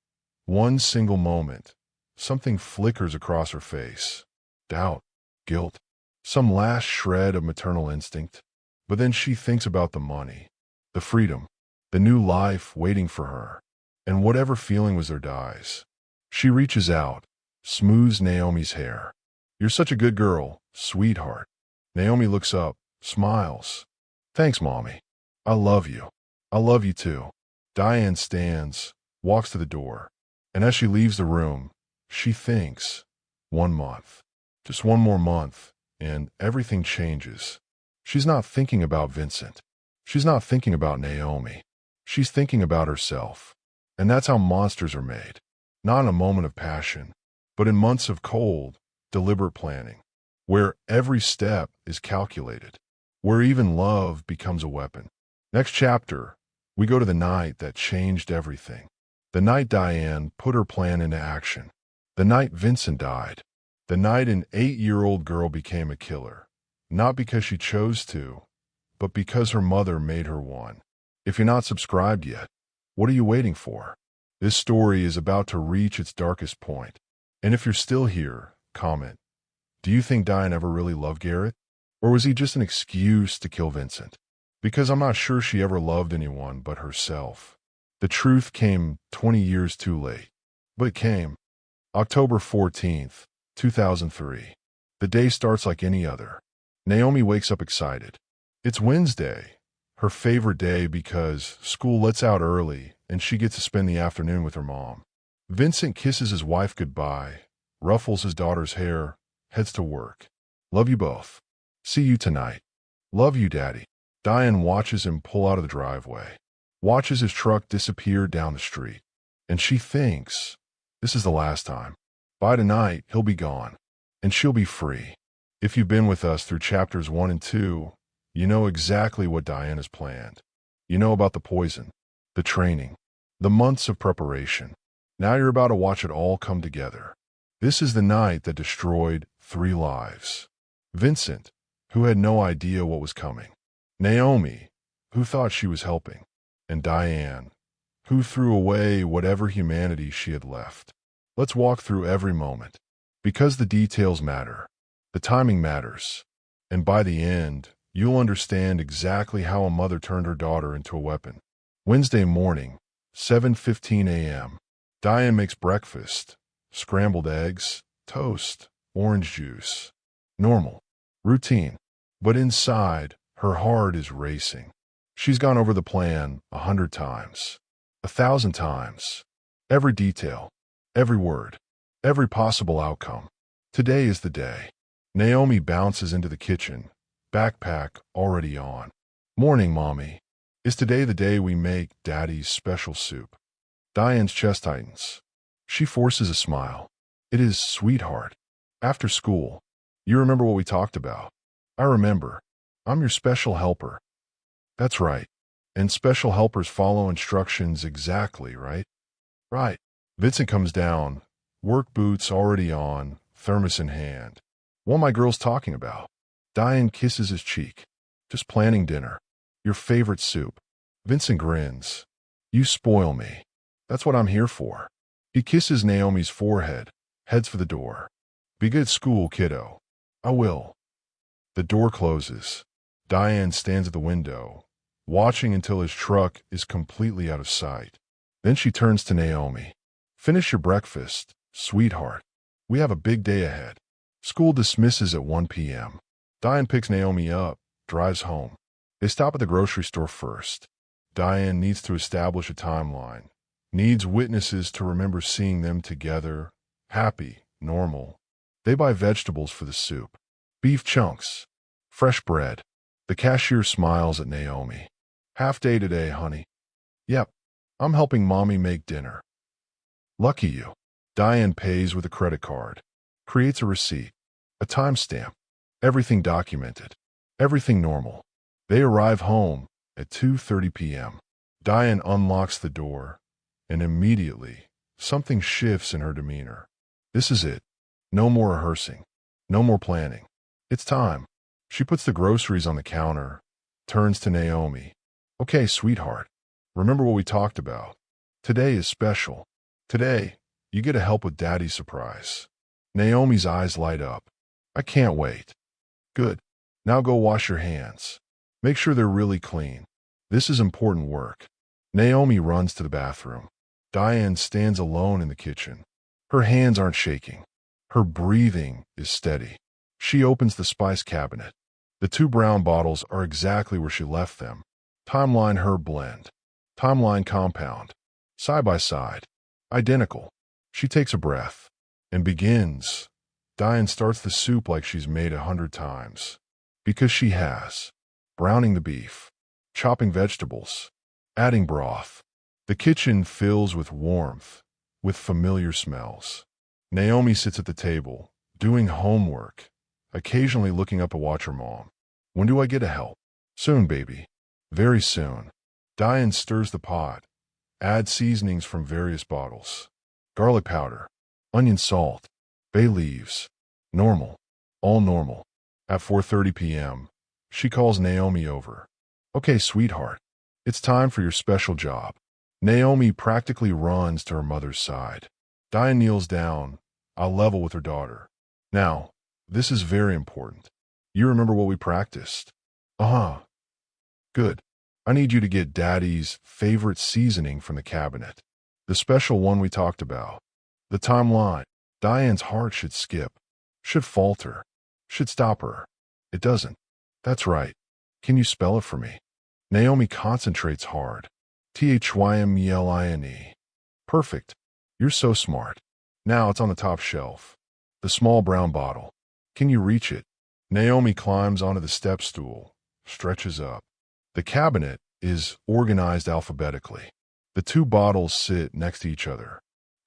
one single moment, something flickers across her face. Doubt, guilt, some last shred of maternal instinct. But then she thinks about the money, the freedom, the new life waiting for her, and whatever feeling was there dies. She reaches out, smooths Naomi's hair. You're such a good girl, sweetheart. Naomi looks up, smiles. Thanks, Mommy. I love you. I love you too. Diane stands, walks to the door, and as she leaves the room, she thinks, 1 month. Just one more month, and everything changes. She's not thinking about Vincent. She's not thinking about Naomi. She's thinking about herself. And that's how monsters are made. Not in a moment of passion, but in months of cold, deliberate planning, where every step is calculated, where even love becomes a weapon. Next chapter, we go to the night that changed everything. The night Diane put her plan into action. The night Vincent died. The night an 8-year-old girl became a killer. Not because she chose to, but because her mother made her one. If you're not subscribed yet, what are you waiting for? This story is about to reach its darkest point. And if you're still here, comment. Do you think Diane ever really loved Garrett? Or was he just an excuse to kill Vincent? Because I'm not sure she ever loved anyone but herself. The truth came 20 years too late. But it came. October 14th, 2003. The day starts like any other. Naomi wakes up excited. It's Wednesday, her favorite day because school lets out early and she gets to spend the afternoon with her mom. Vincent kisses his wife goodbye, ruffles his daughter's hair, heads to work. Love you both. See you tonight. Love you, Daddy. Diane watches him pull out of the driveway, watches his truck disappear down the street, and she thinks, this is the last time. By tonight, he'll be gone, and she'll be free. If you've been with us through chapters 1 and 2, you know exactly what Diane has planned. You know about the poison, the training, the months of preparation. Now you're about to watch it all come together. This is the night that destroyed 3 lives. Vincent, who had no idea what was coming. Naomi, who thought she was helping. And Diane, who threw away whatever humanity she had left. Let's walk through every moment. Because the details matter. The timing matters. And by the end, you'll understand exactly how a mother turned her daughter into a weapon. Wednesday morning, 7:15 a.m. Diane makes breakfast. Scrambled eggs, toast, orange juice. Normal. Routine. But inside, her heart is racing. She's gone over the plan 100 times. 1,000 times. Every detail. Every word. Every possible outcome. Today is the day. Naomi bounces into the kitchen, backpack already on. Morning, Mommy. Is today the day we make Daddy's special soup? Diane's chest tightens. She forces a smile. It is, sweetheart. After school. You remember what we talked about? I remember. I'm your special helper. That's right. And special helpers follow instructions exactly, right? Right. Vincent comes down, work boots already on, thermos in hand. What are my girls talking about? Diane kisses his cheek. Just planning dinner. Your favorite soup. Vincent grins. You spoil me. That's what I'm here for. He kisses Naomi's forehead, heads for the door. Be good at school, kiddo. I will. The door closes. Diane stands at the window, watching until his truck is completely out of sight. Then she turns to Naomi. Finish your breakfast, sweetheart. We have a big day ahead. School dismisses at 1 p.m. Diane picks Naomi up, drives home. They stop at the grocery store first. Diane needs to establish a timeline. Needs witnesses to remember seeing them together, happy, normal. They buy vegetables for the soup. Beef chunks. Fresh bread. The cashier smiles at Naomi. Half day today, honey. Yep. I'm helping mommy make dinner. Lucky you. Diane pays with a credit card. Creates a receipt. A timestamp. Everything documented. Everything normal. They arrive home at 2:30 p.m. Diane unlocks the door, and immediately, something shifts in her demeanor. This is it. No more rehearsing. No more planning. It's time. She puts the groceries on the counter, turns to Naomi. Okay, sweetheart. Remember what we talked about. Today is special. Today, you get to help with Daddy's surprise. Naomi's eyes light up. I can't wait. Good. Now go wash your hands. Make sure they're really clean. This is important work. Naomi runs to the bathroom. Diane stands alone in the kitchen. Her hands aren't shaking. Her breathing is steady. She opens the spice cabinet. The 2 brown bottles are exactly where she left them. Timeline Herb Blend. Timeline Compound. Side by side. Identical. She takes a breath and begins. Diane starts the soup like she's made 100 times. Because she has. Browning the beef. Chopping vegetables. Adding broth. The kitchen fills with warmth, with familiar smells. Naomi sits at the table, doing homework, occasionally looking up to watch her mom. When do I get to help? Soon, baby. Very soon. Diane stirs the pot. Add seasonings from various bottles. Garlic powder. Onion salt. Bay leaves. Normal. All normal. At 4:30 p.m., she calls Naomi over. Okay, sweetheart. It's time for your special job. Naomi practically runs to her mother's side. Diane kneels down, eye level with her daughter. Now, this is very important. You remember what we practiced? Uh-huh. Good. I need you to get Daddy's favorite seasoning from the cabinet. The special one we talked about. The timeline. Diane's heart should skip. Should falter. Should stop her. It doesn't. That's right. Can you spell it for me? Naomi concentrates hard. T-H-Y-M-E-L-I-N-E. Perfect. You're so smart. Now it's on the top shelf. The small brown bottle. Can you reach it? Naomi climbs onto the step stool, stretches up. The cabinet is organized alphabetically. The 2 bottles sit next to each other.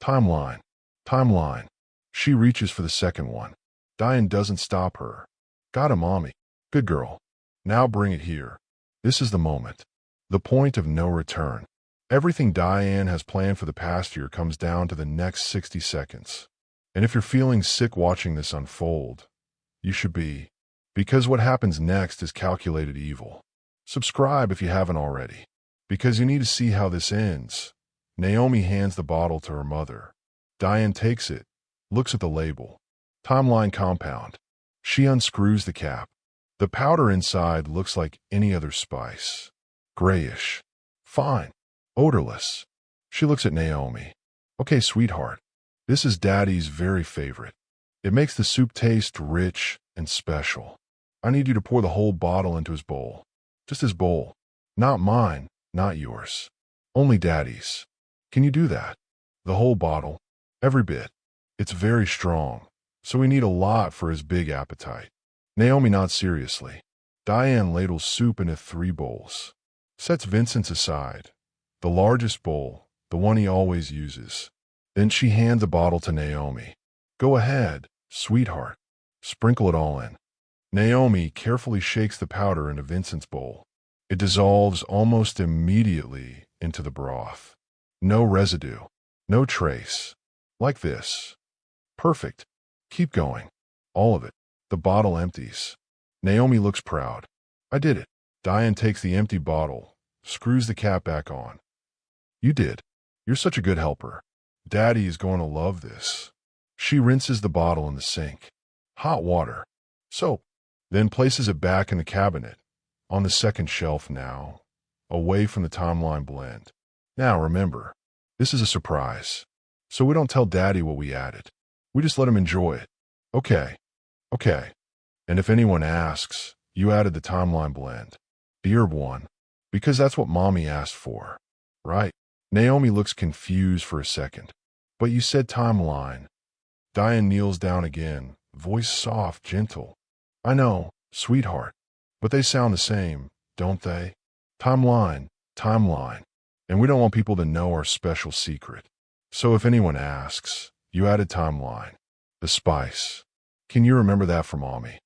Timeline. Timeline. She reaches for the second one. Diane doesn't stop her. Got it, mommy. Good girl. Now bring it here. This is the moment. The point of no return. Everything Diane has planned for the past year comes down to the next 60 seconds. And if you're feeling sick watching this unfold, you should be. Because what happens next is calculated evil. Subscribe if you haven't already. Because you need to see how this ends. Naomi hands the bottle to her mother. Diane takes it, looks at the label. Timeline Compound. She unscrews the cap. The powder inside looks like any other spice. Grayish. Fine. Odorless. She looks at Naomi. Okay, sweetheart. This is Daddy's very favorite. It makes the soup taste rich and special. I need you to pour the whole bottle into his bowl. Just his bowl. Not mine, not yours. Only Daddy's. Can you do that? The whole bottle. Every bit. It's very strong, so we need a lot for his big appetite. Naomi nods seriously. Diane ladles soup into 3 bowls. Sets Vincent's aside. The largest bowl, the one he always uses. Then she hands a bottle to Naomi. Go ahead, sweetheart. Sprinkle it all in. Naomi carefully shakes the powder into Vincent's bowl. It dissolves almost immediately into the broth. No residue. No trace. Like this. Perfect. Keep going. All of it. The bottle empties. Naomi looks proud. I did it. Diane takes the empty bottle, screws the cap back on. You did. You're such a good helper. Daddy is going to love this. She rinses the bottle in the sink. Hot water. Soap. Then places it back in the cabinet, on the second shelf now, away from the timeline blend. Now remember, this is a surprise. So we don't tell Daddy what we added. We just let him enjoy it. Okay. Okay. And if anyone asks, you added the timeline blend. The herb one. Because that's what Mommy asked for. Right? Naomi looks confused for a second. But you said timeline. Diane kneels down again, voice soft, gentle. I know, sweetheart. But they sound the same, don't they? Timeline, timeline. And we don't want people to know our special secret. So if anyone asks, you added timeline. The spice. Can you remember that from Mommy?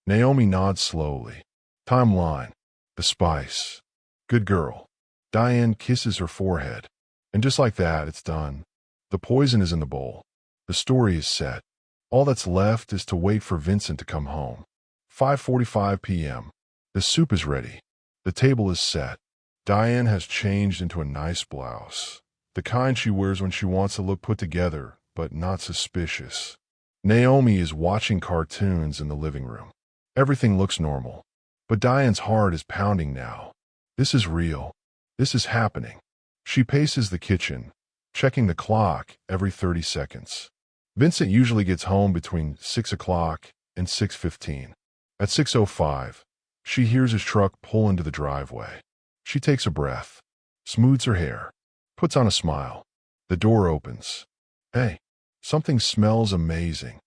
Naomi nods slowly. Timeline. The spice. Good girl. Diane kisses her forehead. And just like that, it's done. The poison is in the bowl. The story is set. All that's left is to wait for Vincent to come home. 5:45 p.m. The soup is ready. The table is set. Diane has changed into a nice blouse. The kind she wears when she wants to look put together, but not suspicious. Naomi is watching cartoons in the living room. Everything looks normal. But Diane's heart is pounding now. This is real. This is happening. She paces the kitchen, checking the clock every 30 seconds. Vincent usually gets home between 6 o'clock and 6:15. At 6:05, she hears his truck pull into the driveway. She takes a breath, smooths her hair, puts on a smile. The door opens. Hey, something smells amazing.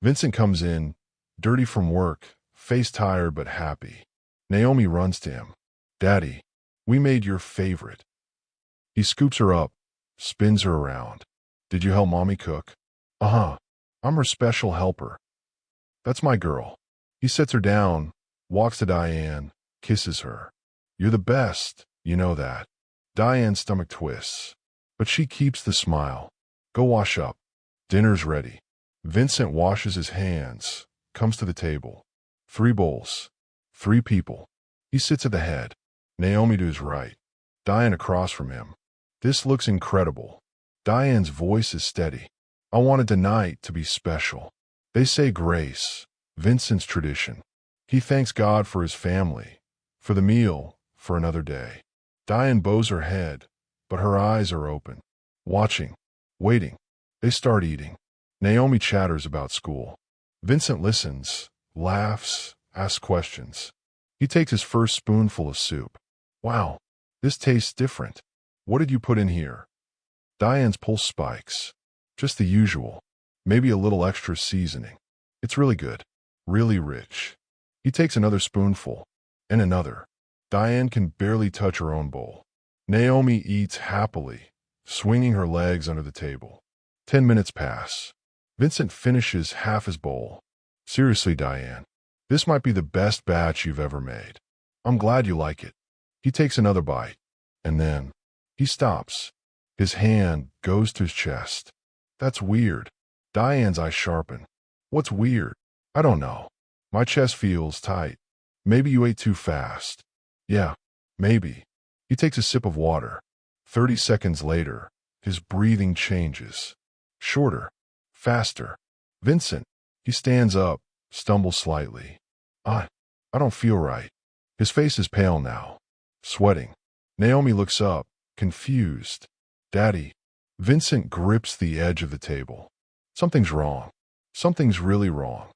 Vincent comes in, dirty from work, face tired but happy. Naomi runs to him. Daddy, we made your favorite. He scoops her up, spins her around. Did you help Mommy cook? Uh-huh. I'm her special helper. That's my girl. He sets her down, walks to Diane, kisses her. You're the best, you know that. Diane's stomach twists, but she keeps the smile. Go wash up. Dinner's ready. Vincent washes his hands, comes to the table. 3 bowls. 3 people. He sits at the head. Naomi to his right. Diane across from him. This looks incredible. Diane's voice is steady. I wanted tonight to be special. They say grace, Vincent's tradition. He thanks God for his family, for the meal, for another day. Diane bows her head, but her eyes are open. Watching, waiting. They start eating. Naomi chatters about school. Vincent listens, laughs, asks questions. He takes his first spoonful of soup. Wow, this tastes different. What did you put in here? Diane's pulse spikes. Just the usual. Maybe a little extra seasoning. It's really good. Really rich. He takes another spoonful. And another. Diane can barely touch her own bowl. Naomi eats happily, swinging her legs under the table. 10 minutes pass. Vincent finishes half his bowl. Seriously, Diane, this might be the best batch you've ever made. I'm glad you like it. He takes another bite. And then he stops. His hand goes to his chest. That's weird. Diane's eyes sharpen. What's weird? I don't know. My chest feels tight. Maybe you ate too fast. Yeah, maybe. He takes a sip of water. 30 seconds later, his breathing changes. Shorter. Faster. Vincent. He stands up, stumbles slightly. I don't feel right. His face is pale now. Sweating. Naomi looks up, confused. Daddy. Vincent grips the edge of the table. Something's wrong. Something's really wrong.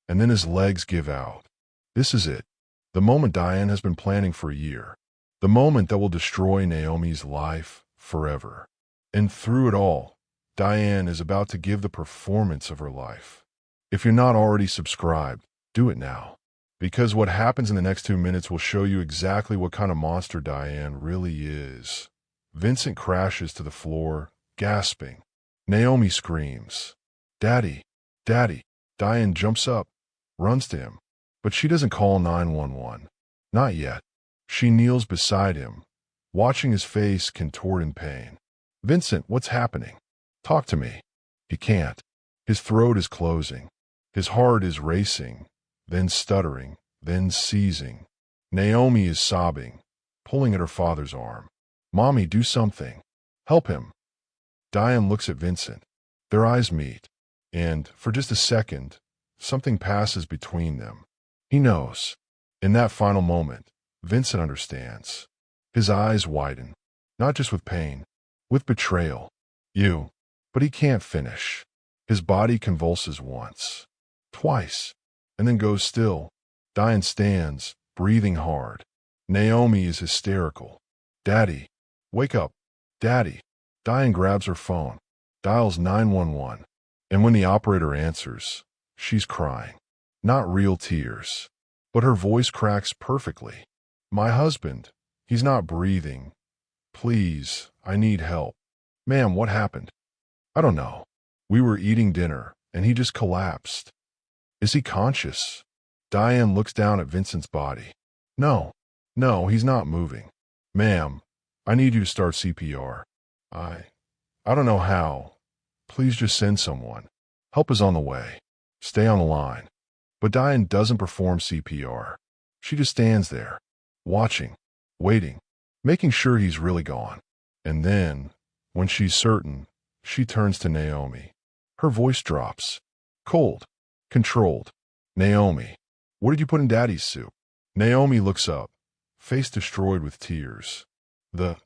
And then his legs give out. This is it. The moment Diane has been planning for a year. The moment that will destroy Naomi's life forever. And through it all, Diane is about to give the performance of her life. If you're not already subscribed, do it now. Because what happens in the next 2 minutes will show you exactly what kind of monster Diane really is. Vincent crashes to the floor, gasping. Naomi screams, Daddy, Daddy. Diane jumps up, runs to him. But she doesn't call 911. Not yet. She kneels beside him, watching his face contort in pain. Vincent, what's happening? Talk to me. He can't. His throat is closing. His heart is racing, then stuttering, then seizing. Naomi is sobbing, pulling at her father's arm. Mommy, do something. Help him. Diane looks at Vincent. Their eyes meet, and, for just a second, something passes between them. He knows. In that final moment, Vincent understands. His eyes widen, not just with pain, with betrayal. You. But he can't finish. His body convulses once, twice, and then goes still. Diane stands, breathing hard. Naomi is hysterical. Daddy, wake up. Daddy. Diane grabs her phone, dials 911, and when the operator answers, she's crying. Not real tears, but her voice cracks perfectly. My husband, he's not breathing. Please, I need help. Ma'am, what happened? I don't know. We were eating dinner, and he just collapsed. Is he conscious? Diane looks down at Vincent's body. No, he's not moving. Ma'am, I need you to start CPR. I don't know how. Please just send someone. Help is on the way. Stay on the line. But Diane doesn't perform CPR. She just stands there, watching, waiting, making sure he's really gone. And then, when she's certain, she turns to Naomi. Her voice drops. Cold, controlled. Naomi, what did you put in Daddy's soup? Naomi looks up, face destroyed with tears. The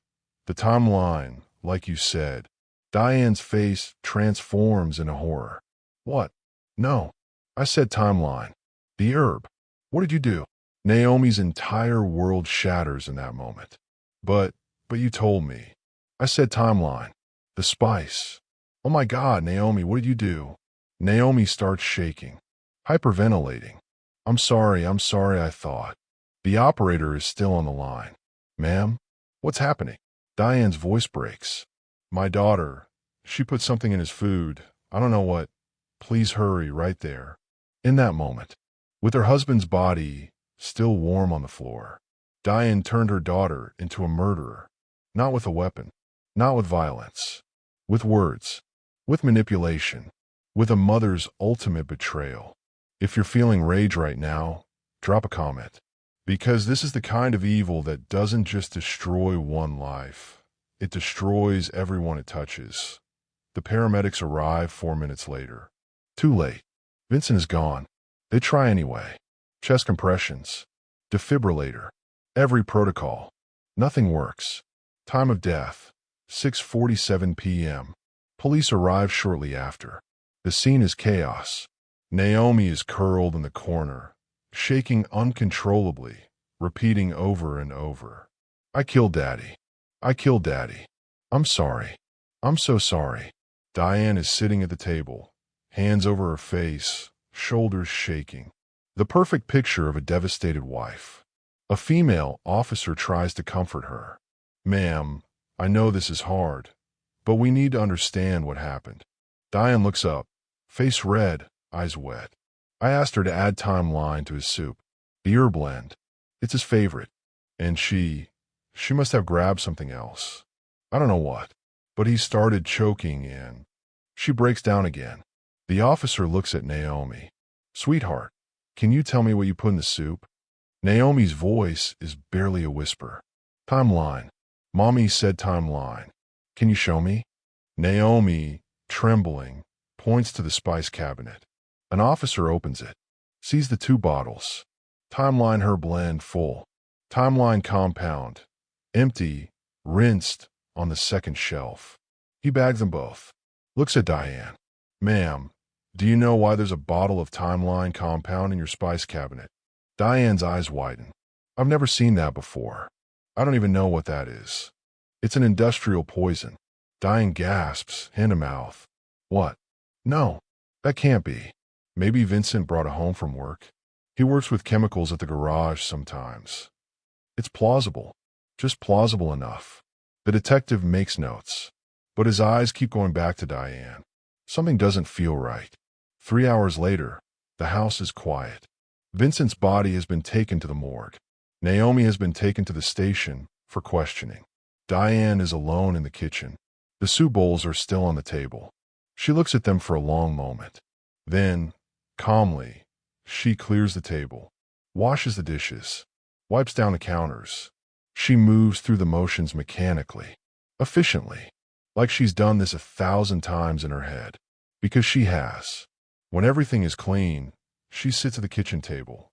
timeline, like you said. Diane's face transforms into horror. What? No. I said timeline. The herb. What did you do? Naomi's entire world shatters in that moment. But you told me. I said timeline. The spice. Oh my God, Naomi, what did you do? Naomi starts shaking, hyperventilating. I'm sorry, I thought. The operator is still on the line. Ma'am, what's happening? Diane's voice breaks. My daughter, she put something in his food. I don't know what. Please hurry right there. In that moment, with her husband's body still warm on the floor, Diane turned her daughter into a murderer. Not with a weapon, not with violence, with words, with manipulation, with a mother's ultimate betrayal. If you're feeling rage right now, drop a comment. Because this is the kind of evil that doesn't just destroy one life, it destroys everyone it touches. The paramedics arrive 4 minutes later. Too late. Vincent is gone. They try anyway. Chest compressions. Defibrillator. Every protocol. Nothing works. Time of death. 6:47 p.m. Police arrive shortly after. The scene is chaos. Naomi is curled in the corner, shaking uncontrollably, repeating over and over. I killed Daddy. I killed Daddy. I'm sorry. I'm so sorry. Diane is sitting at the table, hands over her face, shoulders shaking. The perfect picture of a devastated wife. A female officer tries to comfort her. Ma'am, I know this is hard, but we need to understand what happened. Diane looks up, face red, eyes wet. I asked her to add timeline to his soup. The herb blend. It's his favorite. And she must have grabbed something else. I don't know what. But he started choking and she breaks down again. The officer looks at Naomi. Sweetheart, can you tell me what you put in the soup? Naomi's voice is barely a whisper. Timeline. Mommy said timeline. Can you show me? Naomi, trembling, points to the spice cabinet. An officer opens it, sees the 2 bottles. Timeline her blend full. Timeline compound, empty, rinsed, on the second shelf. He bags them both. Looks at Diane. Ma'am, do you know why there's a bottle of timeline compound in your spice cabinet? Diane's eyes widen. I've never seen that before. I don't even know what that is. It's an industrial poison. Diane gasps, hand to mouth. What? No, that can't be. Maybe Vincent brought it home from work. He works with chemicals at the garage sometimes. It's plausible, just plausible enough. The detective makes notes, but his eyes keep going back to Diane. Something doesn't feel right. 3 hours later, the house is quiet. Vincent's body has been taken to the morgue. Naomi has been taken to the station for questioning. Diane is alone in the kitchen. The soup bowls are still on the table. She looks at them for a long moment. Then, calmly, she clears the table, washes the dishes, wipes down the counters. She moves through the motions mechanically, efficiently, like she's done this 1,000 times in her head. Because she has. When everything is clean, she sits at the kitchen table,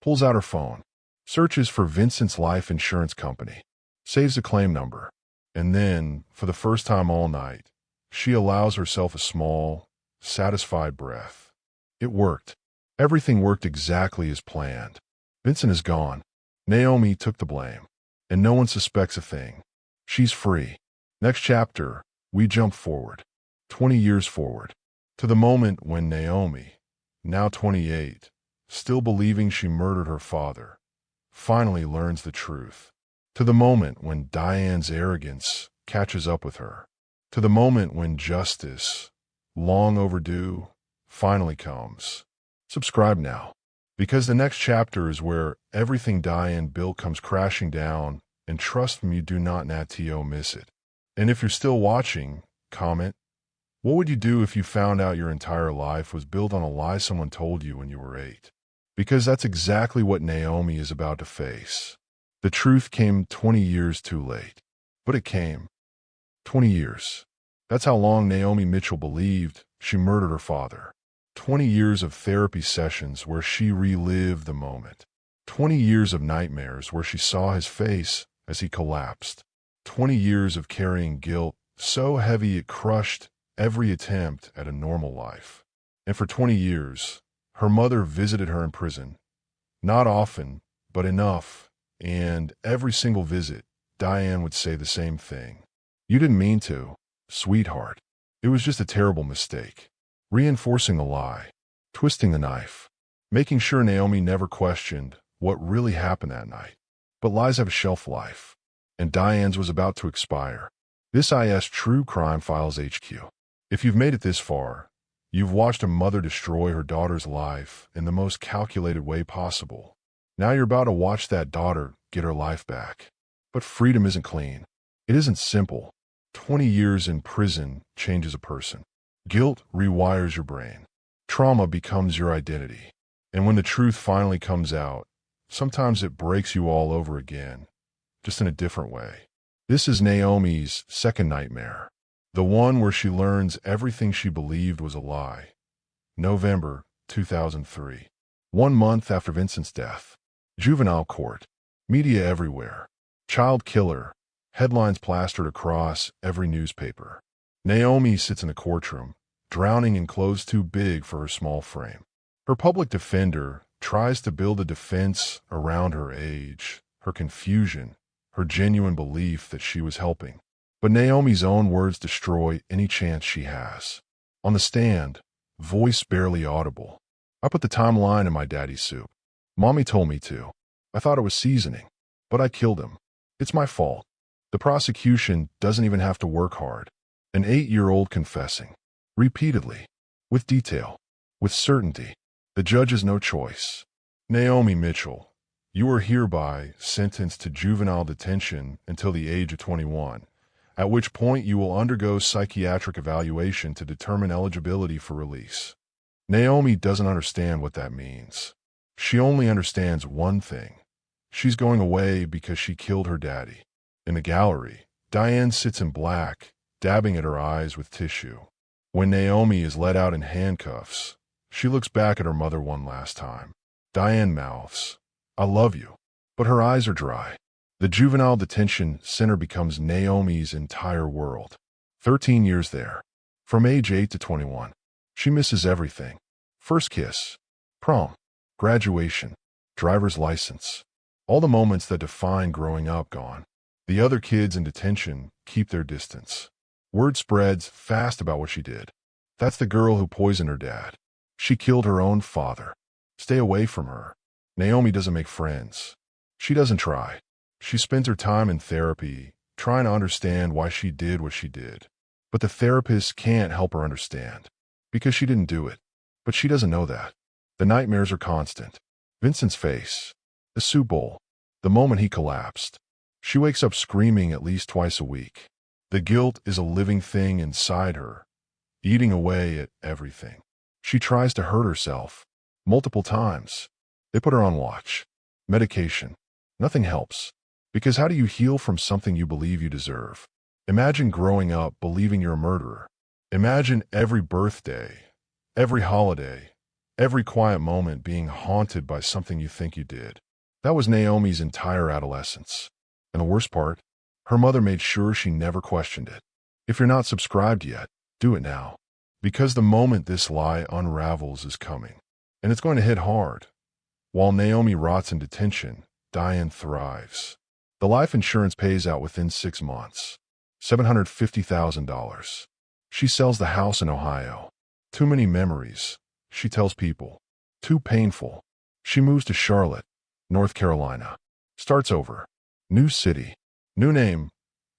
pulls out her phone, searches for Vincent's life insurance company, saves a claim number, and then, for the first time all night, she allows herself a small, satisfied breath. It worked. Everything worked exactly as planned. Vincent is gone. Naomi took the blame, and no one suspects a thing. She's free. Next chapter, we jump forward, 20 years forward, to the moment when Naomi, now 28, still believing she murdered her father, finally learns the truth. To the moment when Diane's arrogance catches up with her. To the moment when justice, long overdue, finally comes. Subscribe now, because the next chapter is where everything Diane built comes crashing down, and trust me, you do not miss it. And if you're still watching, comment, what would you do if you found out your entire life was built on a lie someone told you when you were 8? Because that's exactly what Naomi is about to face. The truth came 20 years too late. But it came. 20 years. That's how long Naomi Mitchell believed she murdered her father. 20 years of therapy sessions where she relived the moment. 20 years of nightmares where she saw his face as he collapsed. 20 years of carrying guilt so heavy it crushed every attempt at a normal life. And for 20 years, her mother visited her in prison. Not often, but enough. And every single visit, Diane would say the same thing. You didn't mean to, sweetheart. It was just a terrible mistake. Reinforcing the lie, twisting the knife, making sure Naomi never questioned what really happened that night. But lies have a shelf life, and Diane's was about to expire. This is True Crime Files HQ. If you've made it this far, you've watched a mother destroy her daughter's life in the most calculated way possible. Now you're about to watch that daughter get her life back. But freedom isn't clean. It isn't simple. 20 years in prison changes a person. Guilt rewires your brain. Trauma becomes your identity. And when the truth finally comes out, sometimes it breaks you all over again, just in a different way. This is Naomi's second nightmare. The one where she learns everything she believed was a lie. November 2003. 1 month after Vincent's death. Juvenile court. Media everywhere. Child killer. Headlines plastered across every newspaper. Naomi sits in a courtroom, drowning in clothes too big for her small frame. Her public defender tries to build a defense around her age, her confusion, her genuine belief that she was helping. But Naomi's own words destroy any chance she has. On the stand, voice barely audible. I put the timeline in my daddy's soup. Mommy told me to. I thought it was seasoning, but I killed him. It's my fault. The prosecution doesn't even have to work hard. An 8-year-old confessing. Repeatedly. With detail. With certainty. The judge has no choice. Naomi Mitchell, you are hereby sentenced to juvenile detention until the age of 21, at which point you will undergo psychiatric evaluation to determine eligibility for release. Naomi doesn't understand what that means. She only understands one thing. She's going away because she killed her daddy. In the gallery, Diane sits in black, dabbing at her eyes with tissue. When Naomi is let out in handcuffs, she looks back at her mother one last time. Diane mouths, "I love you," but her eyes are dry. The juvenile detention center becomes Naomi's entire world. 13 years there. From age 8 to 21. She misses everything. First kiss, prom, graduation, driver's license. All the moments that define growing up gone. The other kids in detention keep their distance. Word spreads fast about what she did. That's the girl who poisoned her dad. She killed her own father. Stay away from her. Naomi doesn't make friends. She doesn't try. She spends her time in therapy, trying to understand why she did what she did. But the therapist can't help her understand. Because she didn't do it. But she doesn't know that. The nightmares are constant. Vincent's face. The soup bowl. The moment he collapsed. She wakes up screaming at least twice a week. The guilt is a living thing inside her, eating away at everything. She tries to hurt herself. Multiple times. They put her on watch. Medication. Nothing helps. Because how do you heal from something you believe you deserve? Imagine growing up believing you're a murderer. Imagine every birthday, every holiday, every quiet moment being haunted by something you think you did. That was Naomi's entire adolescence. And the worst part, her mother made sure she never questioned it. If you're not subscribed yet, do it now. Because the moment this lie unravels is coming. And it's going to hit hard. While Naomi rots in detention, Diane thrives. The life insurance pays out within 6 months. $750,000. She sells the house in Ohio. Too many memories, she tells people. Too painful. She moves to Charlotte, North Carolina. Starts over. New city. New name.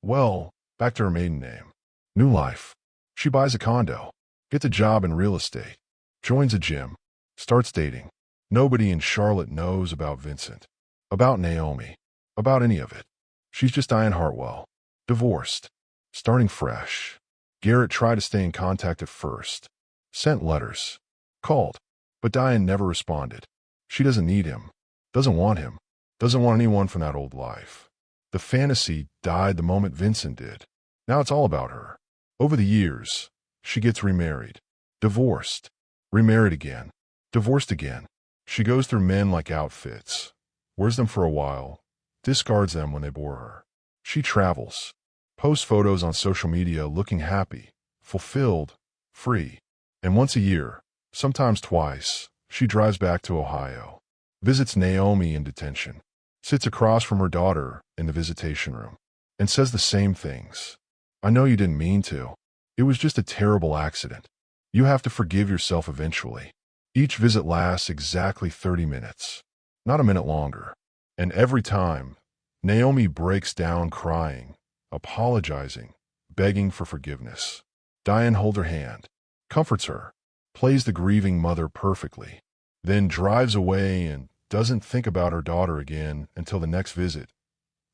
Well, back to her maiden name. New life. She buys a condo. Gets a job in real estate. Joins a gym. Starts dating. Nobody in Charlotte knows about Vincent. About Naomi. About any of it. She's just Diane Hartwell. Divorced. Starting fresh. Garrett tried to stay in contact at first. Sent letters. Called. But Diane never responded. She doesn't need him. Doesn't want him. Doesn't want anyone from that old life. The fantasy died the moment Vincent did. Now it's all about her. Over the years, she gets remarried. Divorced. Remarried again. Divorced again. She goes through men like outfits. Wears them for a while. Discards them when they bore her. She travels. Posts photos on social media looking happy, fulfilled, free. And once a year, sometimes twice, she drives back to Ohio. Visits Naomi in detention. Sits across from her daughter in the visitation room. And says the same things. I know you didn't mean to. It was just a terrible accident. You have to forgive yourself eventually. Each visit lasts exactly 30 minutes. Not a minute longer. And every time, Naomi breaks down crying, apologizing, begging for forgiveness. Diane holds her hand, comforts her, plays the grieving mother perfectly, then drives away and doesn't think about her daughter again until the next visit.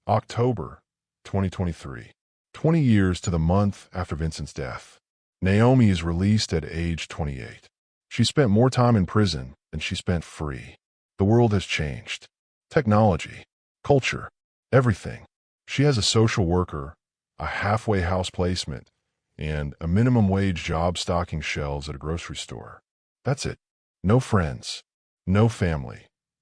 October 2023. 20 years to the month after Vincent's death. Naomi is released at age 28. She spent more time in prison than she spent free. The world has changed. Technology, culture, everything. She has a social worker, a halfway house placement, and a minimum wage job stocking shelves at a grocery store. That's it. No friends. No family.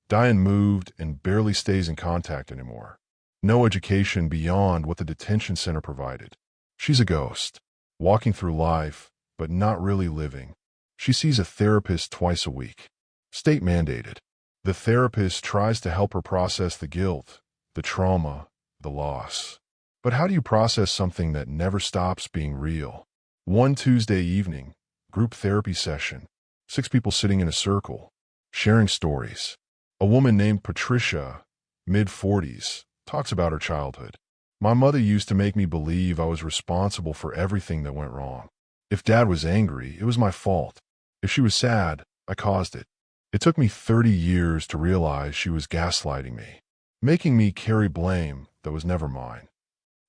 Diane moved and barely stays in contact anymore. No education beyond what the detention center provided. She's a ghost, walking through life, but not really living. She sees a therapist twice a week. State mandated. The therapist tries to help her process the guilt, the trauma, the loss. But how do you process something that never stops being real? One Tuesday evening, group therapy session. 6 people sitting in a circle, sharing stories. A woman named Patricia, mid-40s, talks about her childhood. My mother used to make me believe I was responsible for everything that went wrong. If Dad was angry, it was my fault. If she was sad, I caused it. It took me 30 years to realize she was gaslighting me, making me carry blame that was never mine.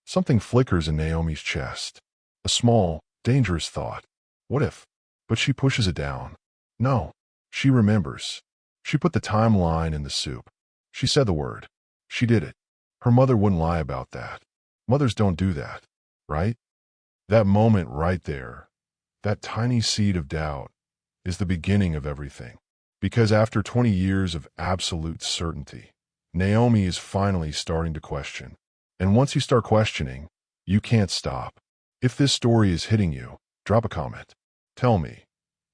Something flickers in Naomi's chest. A small, dangerous thought. What if? But she pushes it down. No. She remembers. She put the timeline in the soup. She said the word. She did it. Her mother wouldn't lie about that. Mothers don't do that, right? That moment right there, that tiny seed of doubt, is the beginning of everything. Because after 20 years of absolute certainty, Naomi is finally starting to question. And once you start questioning, you can't stop. If this story is hitting you, drop a comment. Tell me,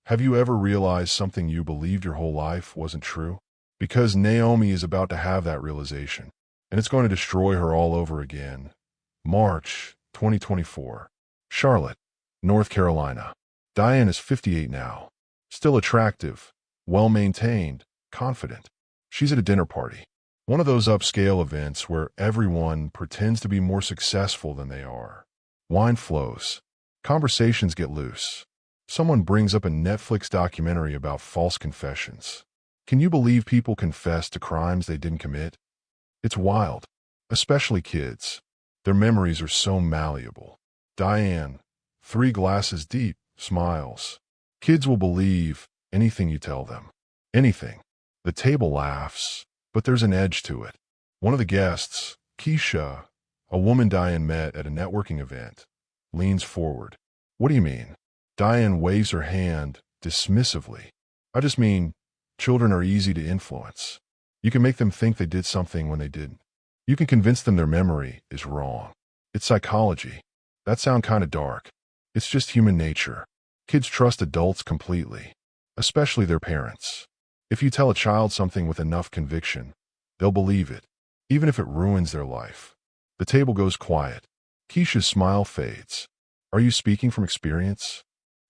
have you ever realized something you believed your whole life wasn't true? Because Naomi is about to have that realization, and it's going to destroy her all over again. March 2024. Charlotte, North Carolina. Diane is 58 now. Still attractive, well-maintained, confident. She's at a dinner party. One of those upscale events where everyone pretends to be more successful than they are. Wine flows. Conversations get loose. Someone brings up a Netflix documentary about false confessions. Can you believe people confess to crimes they didn't commit? It's wild, especially kids. Their memories are so malleable. Diane, 3 glasses deep, smiles. Kids will believe anything you tell them. Anything. The table laughs, but there's an edge to it. One of the guests, Keisha, a woman Diane met at a networking event, leans forward. What do you mean? Diane waves her hand dismissively. I just mean, children are easy to influence. You can make them think they did something when they didn't. You can convince them their memory is wrong. It's psychology. That sounds kind of dark. It's just human nature. Kids trust adults completely, especially their parents. If you tell a child something with enough conviction, they'll believe it, even if it ruins their life. The table goes quiet. Keisha's smile fades. Are you speaking from experience?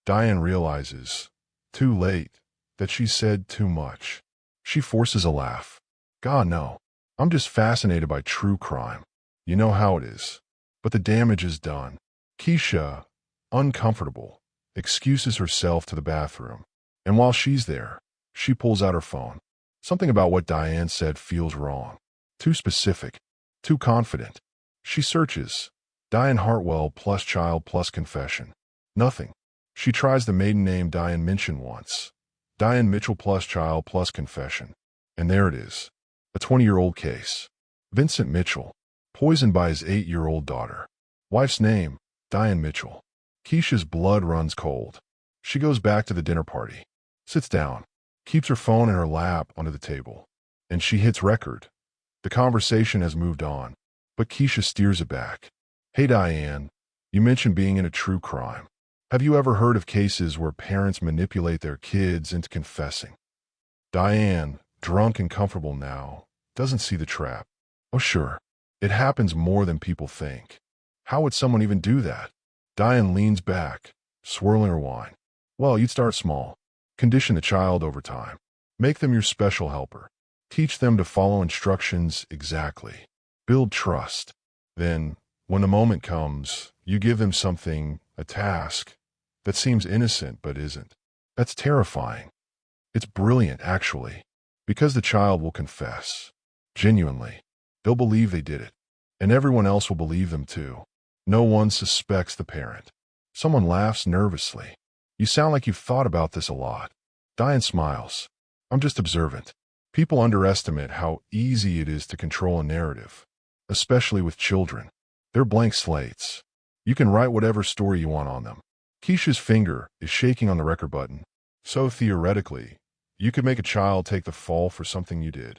Diane realizes, too late, that she said too much. She forces a laugh. God, no. I'm just fascinated by true crime. You know how it is. But the damage is done. Keisha, uncomfortable, excuses herself to the bathroom. And while she's there, she pulls out her phone. Something about what Diane said feels wrong. Too specific. Too confident. She searches. Diane Hartwell plus child plus confession. Nothing. She tries the maiden name Diane mentioned once. Diane Mitchell plus child plus confession. And there it is. A 20-year-old case. Vincent Mitchell. Poisoned by his 8-year-old daughter. Wife's name, Diane Mitchell. Keisha's blood runs cold. She goes back to the dinner party. Sits down. Keeps her phone in her lap under the table. And she hits record. The conversation has moved on. But Keisha steers it back. Hey Diane, you mentioned being in a true crime. Have you ever heard of cases where parents manipulate their kids into confessing? Diane, drunk and comfortable now, doesn't see the trap. Oh sure, it happens more than people think. How would someone even do that? Diane leans back, swirling her wine. Well, you'd start small. Condition the child over time. Make them your special helper. Teach them to follow instructions exactly. Build trust. Then, when the moment comes, you give them something, a task, that seems innocent but isn't. That's terrifying. It's brilliant, actually, because the child will confess. Genuinely. They'll believe they did it. And everyone else will believe them too. No one suspects the parent. Someone laughs nervously. You sound like you've thought about this a lot. Diane smiles. I'm just observant. People underestimate how easy it is to control a narrative, especially with children. They're blank slates. You can write whatever story you want on them. Keisha's finger is shaking on the record button. So theoretically, you could make a child take the fall for something you did.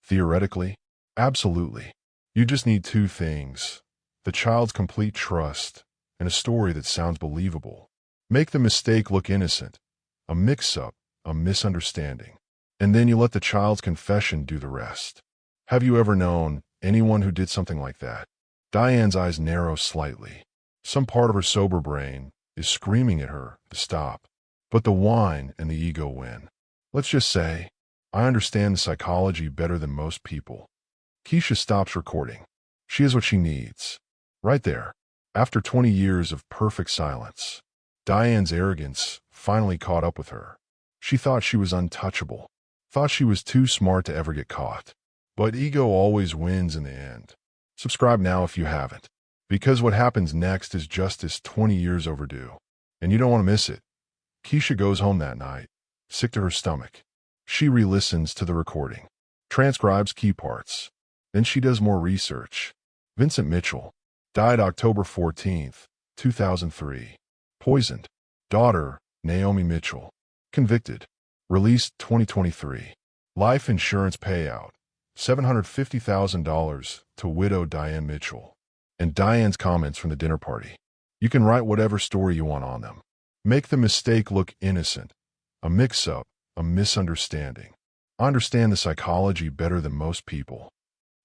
Theoretically? Absolutely. You just need two things: the child's complete trust and a story that sounds believable. Make the mistake look innocent, a mix-up, a misunderstanding. And then you let the child's confession do the rest. Have you ever known anyone who did something like that? Diane's eyes narrow slightly. Some part of her sober brain is screaming at her to stop. But the wine and the ego win. Let's just say, I understand the psychology better than most people. Keisha stops recording. She has what she needs. Right there. After 20 years of perfect silence, Diane's arrogance finally caught up with her. She thought she was untouchable. Thought she was too smart to ever get caught. But ego always wins in the end. Subscribe now if you haven't. Because what happens next is justice 20 years overdue. And you don't want to miss it. Keisha goes home that night, sick to her stomach. She re-listens to the recording, transcribes key parts. Then she does more research. Vincent Mitchell died October 14th, 2003. Poisoned. Daughter, Naomi Mitchell. Convicted. Released 2023. Life insurance payout, $750,000 to widow Diane Mitchell. And Diane's comments from the dinner party. You can write whatever story you want on them. Make the mistake look innocent, a mix-up, a misunderstanding. I understand the psychology better than most people.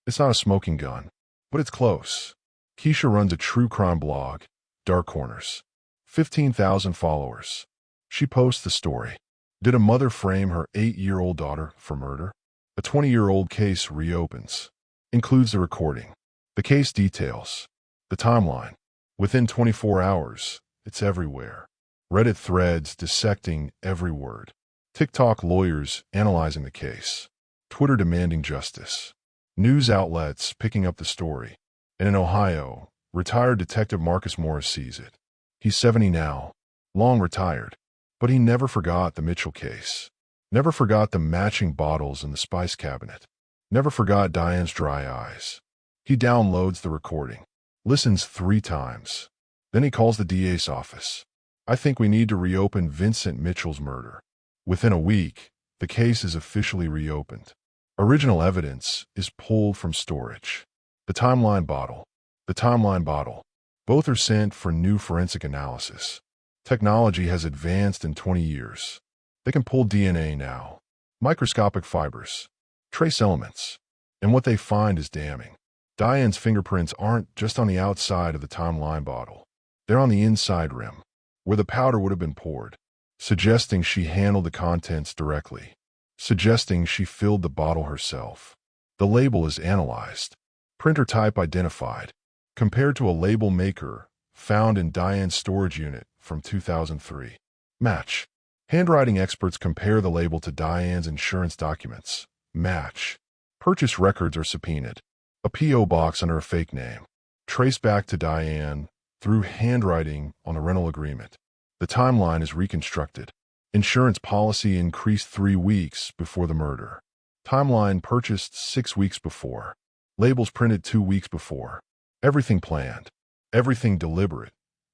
It's not a smoking gun, but it's close. Keisha runs a true crime blog, Dark Corners. 15,000 followers. She posts the story. Did a mother frame her 8-year-old daughter for murder? A 20-year-old case reopens. Includes the recording. The case details. The timeline. Within 24 hours, it's everywhere. Reddit threads dissecting every word. TikTok lawyers analyzing the case. Twitter demanding justice. News outlets picking up the story. And in Ohio, retired Detective Marcus Morris sees it. He's 70 now, long retired. But he never forgot the Mitchell case. Never forgot the matching bottles in the spice cabinet. Never forgot Diane's dry eyes. He downloads the recording. Listens 3 times. Then he calls the DA's office. I think we need to reopen Vincent Mitchell's murder. Within a week, the case is officially reopened. Original evidence is pulled from storage. The timeline bottle. The timeline bottle. Both are sent for new forensic analysis. Technology has advanced in 20 years. They can pull DNA now. Microscopic fibers. Trace elements. And what they find is damning. Diane's fingerprints aren't just on the outside of the timeline bottle. They're on the inside rim, where the powder would have been poured, suggesting she handled the contents directly, suggesting she filled the bottle herself. The label is analyzed, printer type identified, compared to a label maker found in Diane's storage unit from 2003. Match. Handwriting experts compare the label to Diane's insurance documents. Match. Purchase records are subpoenaed. A P.O. box under a fake name. Traced back to Diane through handwriting on the rental agreement. The timeline is reconstructed. Insurance policy increased 3 weeks before the murder. Timeline purchased 6 weeks before. Labels printed 2 weeks before. Everything planned. Everything deliberate.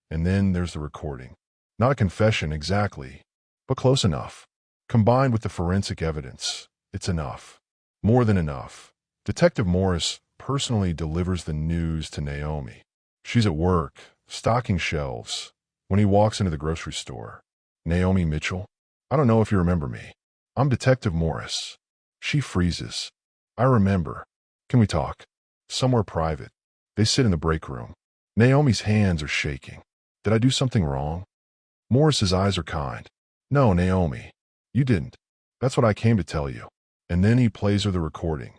And then there's the recording. Not a confession exactly, but close enough. Combined with the forensic evidence, it's enough. More than enough. Detective Morris personally delivers the news to Naomi. She's at work, stocking shelves, when he walks into the grocery store. Naomi Mitchell? I don't know if you remember me. I'm Detective Morris. She freezes. I remember. Can we talk? Somewhere private. They sit in the break room. Naomi's hands are shaking. Did I do something wrong? Morris's eyes are kind. No, Naomi. You didn't. That's what I came to tell you. And then he plays her the recording.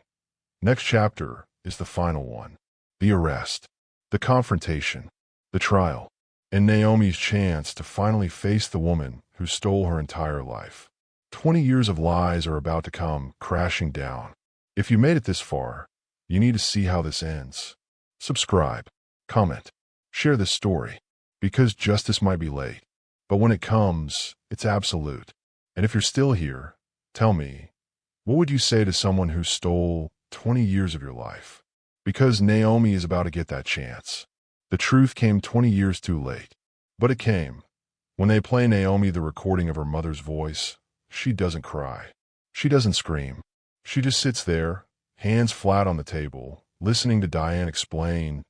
Next chapter is the final one. The arrest. The confrontation. The trial. And Naomi's chance to finally face the woman who stole her entire life. 20 years of lies are about to come crashing down. If you made it this far, you need to see how this ends. Subscribe, comment, share this story, because justice might be late, but when it comes, it's absolute. And if you're still here, tell me, what would you say to someone who stole 20 years of your life? Because Naomi is about to get that chance. The truth came 20 years too late, but it came. When they play Naomi the recording of her mother's voice, she doesn't cry. She doesn't scream. She just sits there, hands flat on the table, listening to Diane explain,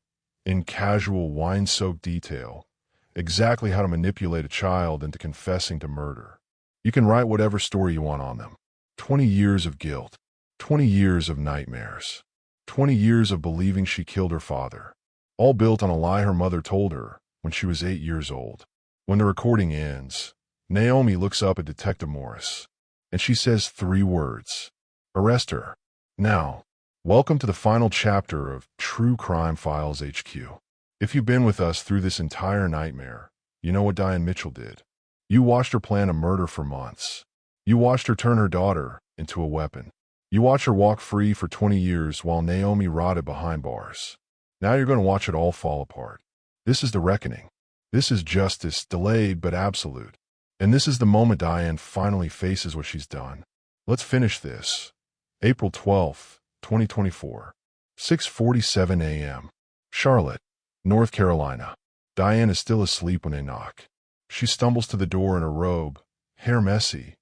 in casual, wine-soaked detail, exactly how to manipulate a child into confessing to murder. You can write whatever story you want on them. 20 years of guilt. 20 years of nightmares. 20 years of believing she killed her father. All built on a lie her mother told her when she was 8 years old. When the recording ends, Naomi looks up at Detective Morris, and she says 3 words. Arrest her. Now. Welcome to the final chapter of True Crime Files HQ. If you've been with us through this entire nightmare, you know what Diane Mitchell did. You watched her plan a murder for months. You watched her turn her daughter into a weapon. You watched her walk free for 20 years while Naomi rotted behind bars. Now you're going to watch it all fall apart. This is the reckoning. This is justice, delayed but absolute. And this is the moment Diane finally faces what she's done. Let's finish this. April 12th, 2024, 6:47 a.m. Charlotte, North Carolina. Diane is still asleep when they knock. She stumbles to the door in a robe, hair messy,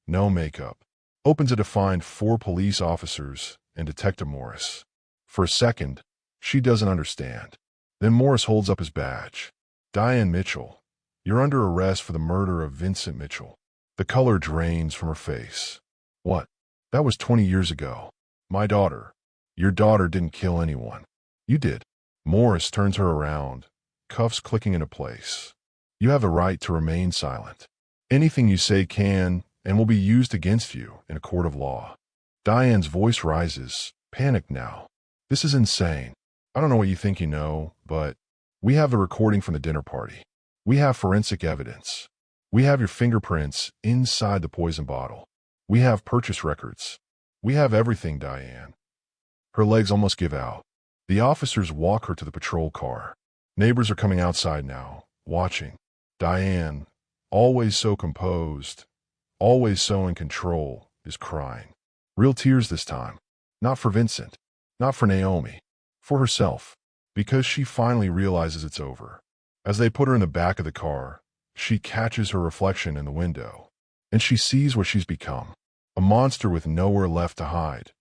no makeup. Opens it to find 4 police officers and Detective Morris. For a second, she doesn't understand. Then Morris holds up his badge. Diane Mitchell, you're under arrest for the murder of Vincent Mitchell. The color drains from her face. What? That was 20 years ago. My daughter. Your daughter didn't kill anyone. You did. Morris turns her around, cuffs clicking into place. You have the right to remain silent. Anything you say can and will be used against you in a court of law. Diane's voice rises, panicked now. This is insane. I don't know what you think you know, but we have the recording from the dinner party. We have forensic evidence. We have your fingerprints inside the poison bottle. We have purchase records. We have everything, Diane. Her legs almost give out. The officers walk her to the patrol car. Neighbors are coming outside now, watching. Diane, always so composed, always so in control, is crying. Real tears this time. Not for Vincent. Not for Naomi. For herself. Because she finally realizes it's over. As they put her in the back of the car, she catches her reflection in the window. And she sees what she's become. A monster with nowhere left to hide.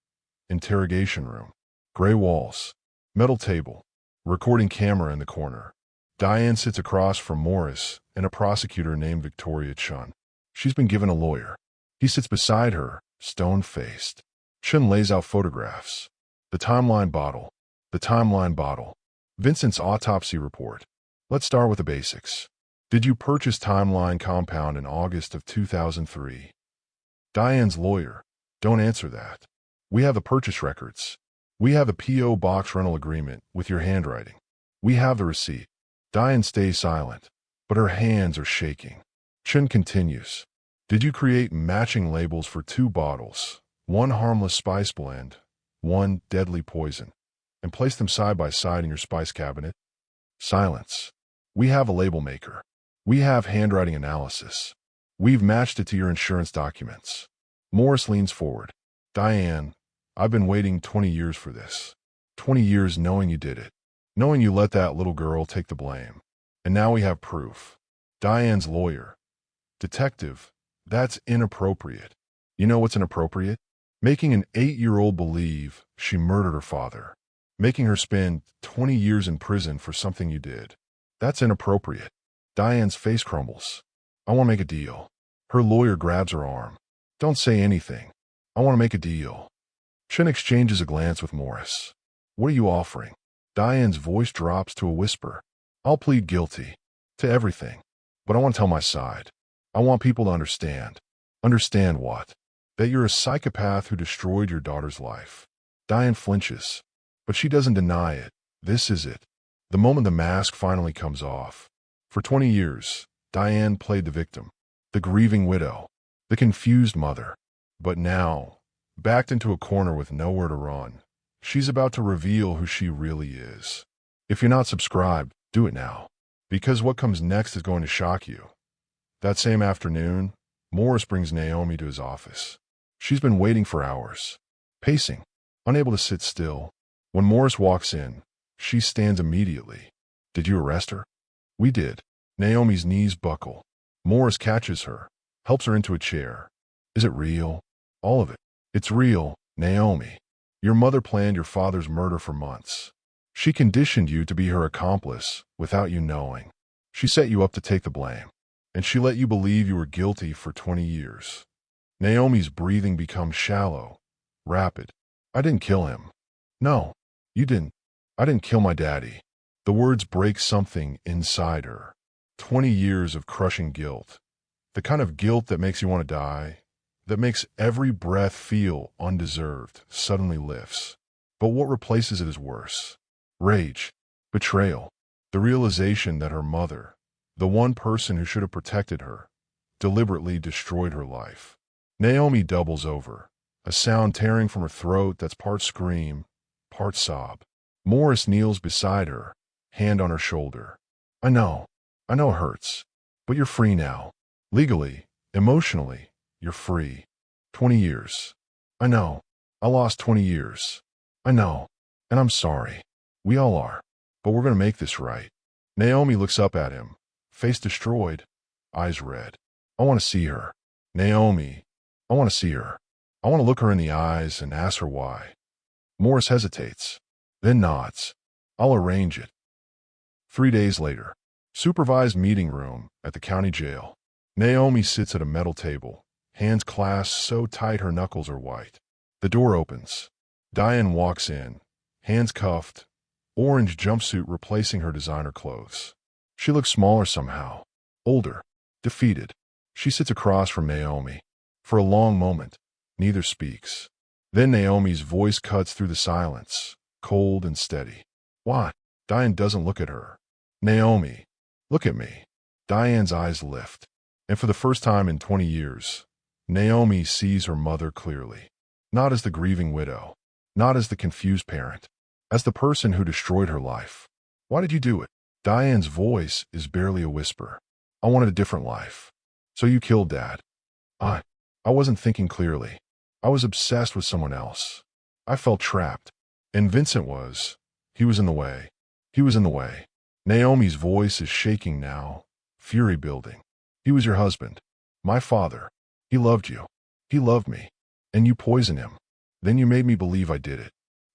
Interrogation room. Gray walls. Metal table. Recording camera in the corner. Diane sits across from Morris and a prosecutor named Victoria Chun. She's been given a lawyer. He sits beside her, stone-faced. Chun lays out photographs. The timeline bottle. The timeline bottle. Vincent's autopsy report. Let's start with the basics. Did you purchase Timeline Compound in August of 2003? Diane's lawyer. Don't answer that. We have the purchase records. We have the P.O. Box rental agreement with your handwriting. We have the receipt. Diane stays silent, but her hands are shaking. Chen continues. Did you create matching labels for 2 bottles, one harmless spice blend, one deadly poison, and place them side by side in your spice cabinet? Silence. We have a label maker. We have handwriting analysis. We've matched it to your insurance documents. Morris leans forward. Diane, I've been waiting 20 years for this. 20 years knowing you did it. Knowing you let that little girl take the blame. And now we have proof. Diane's lawyer. Detective, that's inappropriate. You know what's inappropriate? Making an 8-year-old believe she murdered her father. Making her spend 20 years in prison for something you did. That's inappropriate. Diane's face crumbles. I want to make a deal. Her lawyer grabs her arm. Don't say anything. I want to make a deal. Chen exchanges a glance with Morris. What are you offering? Diane's voice drops to a whisper. I'll plead guilty. To everything. But I want to tell my side. I want people to understand. Understand what? That you're a psychopath who destroyed your daughter's life. Diane flinches. But she doesn't deny it. This is it. The moment the mask finally comes off. For 20 years, Diane played the victim. The grieving widow. The confused mother. But now, backed into a corner with nowhere to run, she's about to reveal who she really is. If you're not subscribed, do it now. Because what comes next is going to shock you. That same afternoon, Morris brings Naomi to his office. She's been waiting for hours. Pacing. Unable to sit still. When Morris walks in, she stands immediately. Did you arrest her? We did. Naomi's knees buckle. Morris catches her. Helps her into a chair. Is it real? All of it. It's real, Naomi. Your mother planned your father's murder for months. She conditioned you to be her accomplice without you knowing. She set you up to take the blame. And she let you believe you were guilty for 20 years. Naomi's breathing becomes shallow, rapid. I didn't kill him. No, you didn't. I didn't kill my daddy. The words break something inside her. 20 years of crushing guilt. The kind of guilt that makes you want to die, that makes every breath feel undeserved, suddenly lifts. But what replaces it is worse. Rage. Betrayal. The realization that her mother, the one person who should have protected her, deliberately destroyed her life. Naomi doubles over, a sound tearing from her throat that's part scream, part sob. Morris kneels beside her, hand on her shoulder. I know it hurts, but you're free now. Legally, emotionally, you're free. 20 years. I know. I lost 20 years. I know. And I'm sorry. We all are. But we're going to make this right. Naomi looks up at him, face destroyed, eyes red. I want to see her. Naomi, I want to see her. I want to look her in the eyes and ask her why. Morris hesitates, then nods. I'll arrange it. 3 days later. Supervised meeting room at the county jail. Naomi sits at a metal table, hands clasped so tight her knuckles are white. The door opens. Diane walks in, hands cuffed, orange jumpsuit replacing her designer clothes. She looks smaller somehow, older, defeated. She sits across from Naomi. For a long moment, neither speaks. Then Naomi's voice cuts through the silence, cold and steady. What? Diane doesn't look at her. Naomi, look at me. Diane's eyes lift. And for the first time in 20 years, Naomi sees her mother clearly. Not as the grieving widow. Not as the confused parent. As the person who destroyed her life. Why did you do it? Diane's voice is barely a whisper. I wanted a different life. So you killed Dad. I wasn't thinking clearly. I was obsessed with someone else. I felt trapped. And Vincent was. He was in the way. He was in the way. Naomi's voice is shaking now, fury building. He was your husband. My father. He loved you. He loved me. And you poisoned him. Then you made me believe I did it.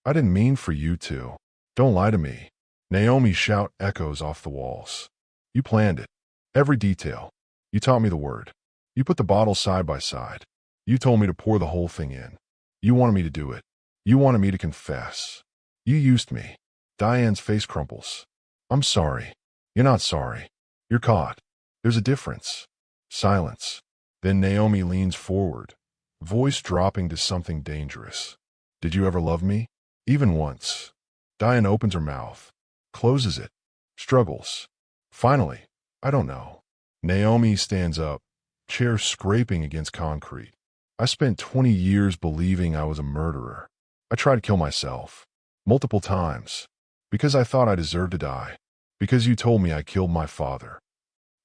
I didn't mean for you to. Don't lie to me. Naomi's shout echoes off the walls. You planned it. Every detail. You taught me the word. You put the bottles side by side. You told me to pour the whole thing in. You wanted me to do it. You wanted me to confess. You used me. Diane's face crumples. I'm sorry. You're not sorry. You're caught. There's a difference. Silence. Then Naomi leans forward, voice dropping to something dangerous. Did you ever love me? Even once. Diane opens her mouth, closes it, struggles. Finally, I don't know. Naomi stands up, chair scraping against concrete. I spent 20 years believing I was a murderer. I tried to kill myself. Multiple times. Because I thought I deserved to die. Because you told me I killed my father.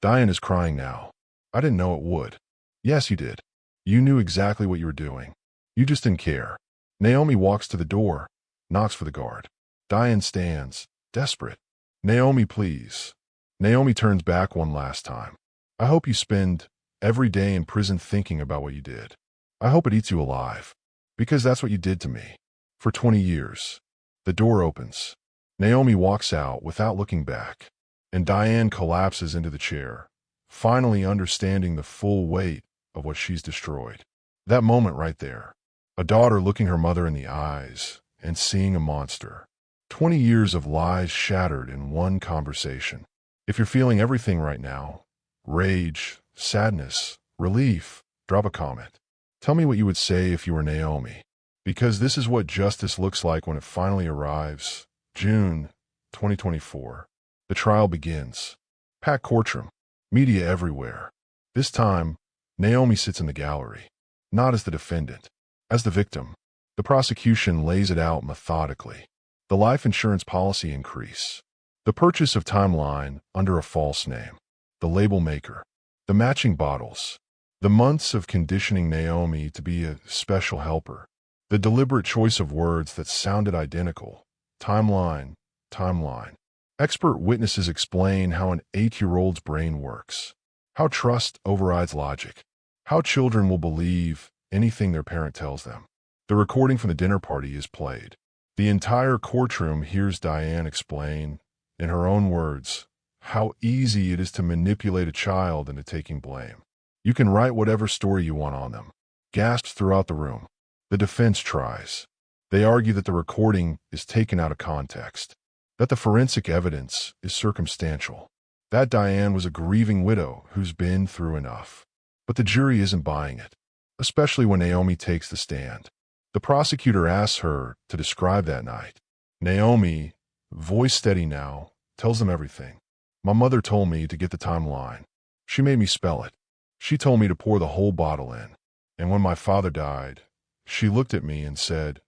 Diane is crying now. I didn't know it would. Yes, you did. You knew exactly what you were doing. You just didn't care. Naomi walks to the door, knocks for the guard. Diane stands, desperate. Naomi, please. Naomi turns back one last time. I hope you spend every day in prison thinking about what you did. I hope it eats you alive. Because that's what you did to me. For 20 years. The door opens. Naomi walks out without looking back. And Diane collapses into the chair, finally understanding the full weight of what she's destroyed. That moment right there. A daughter looking her mother in the eyes and seeing a monster. 20 years of lies shattered in one conversation. If you're feeling everything right now, rage, sadness, relief, drop a comment. Tell me what you would say if you were Naomi. Because this is what justice looks like when it finally arrives. June 2024. The trial begins. Packed courtroom. Media everywhere. This time, Naomi sits in the gallery. Not as the defendant. As the victim. The prosecution lays it out methodically. The life insurance policy increase. The purchase of Timeline under a false name. The label maker. The matching bottles. The months of conditioning Naomi to be a special helper. The deliberate choice of words that sounded identical. Timeline, timeline. Expert witnesses explain how an 8-year-old's brain works. How trust overrides logic. How children will believe anything their parent tells them. The recording from the dinner party is played. The entire courtroom hears Diane explain, in her own words, how easy it is to manipulate a child into taking blame. You can write whatever story you want on them. Gasps throughout the room. The defense tries. They argue that the recording is taken out of context, that the forensic evidence is circumstantial, that Diane was a grieving widow who's been through enough. But the jury isn't buying it, especially when Naomi takes the stand. The prosecutor asks her to describe that night. Naomi, voice steady now, tells them everything. My mother told me to get the timeline. She made me spell it. She told me to pour the whole bottle in. And when my father died, she looked at me and said,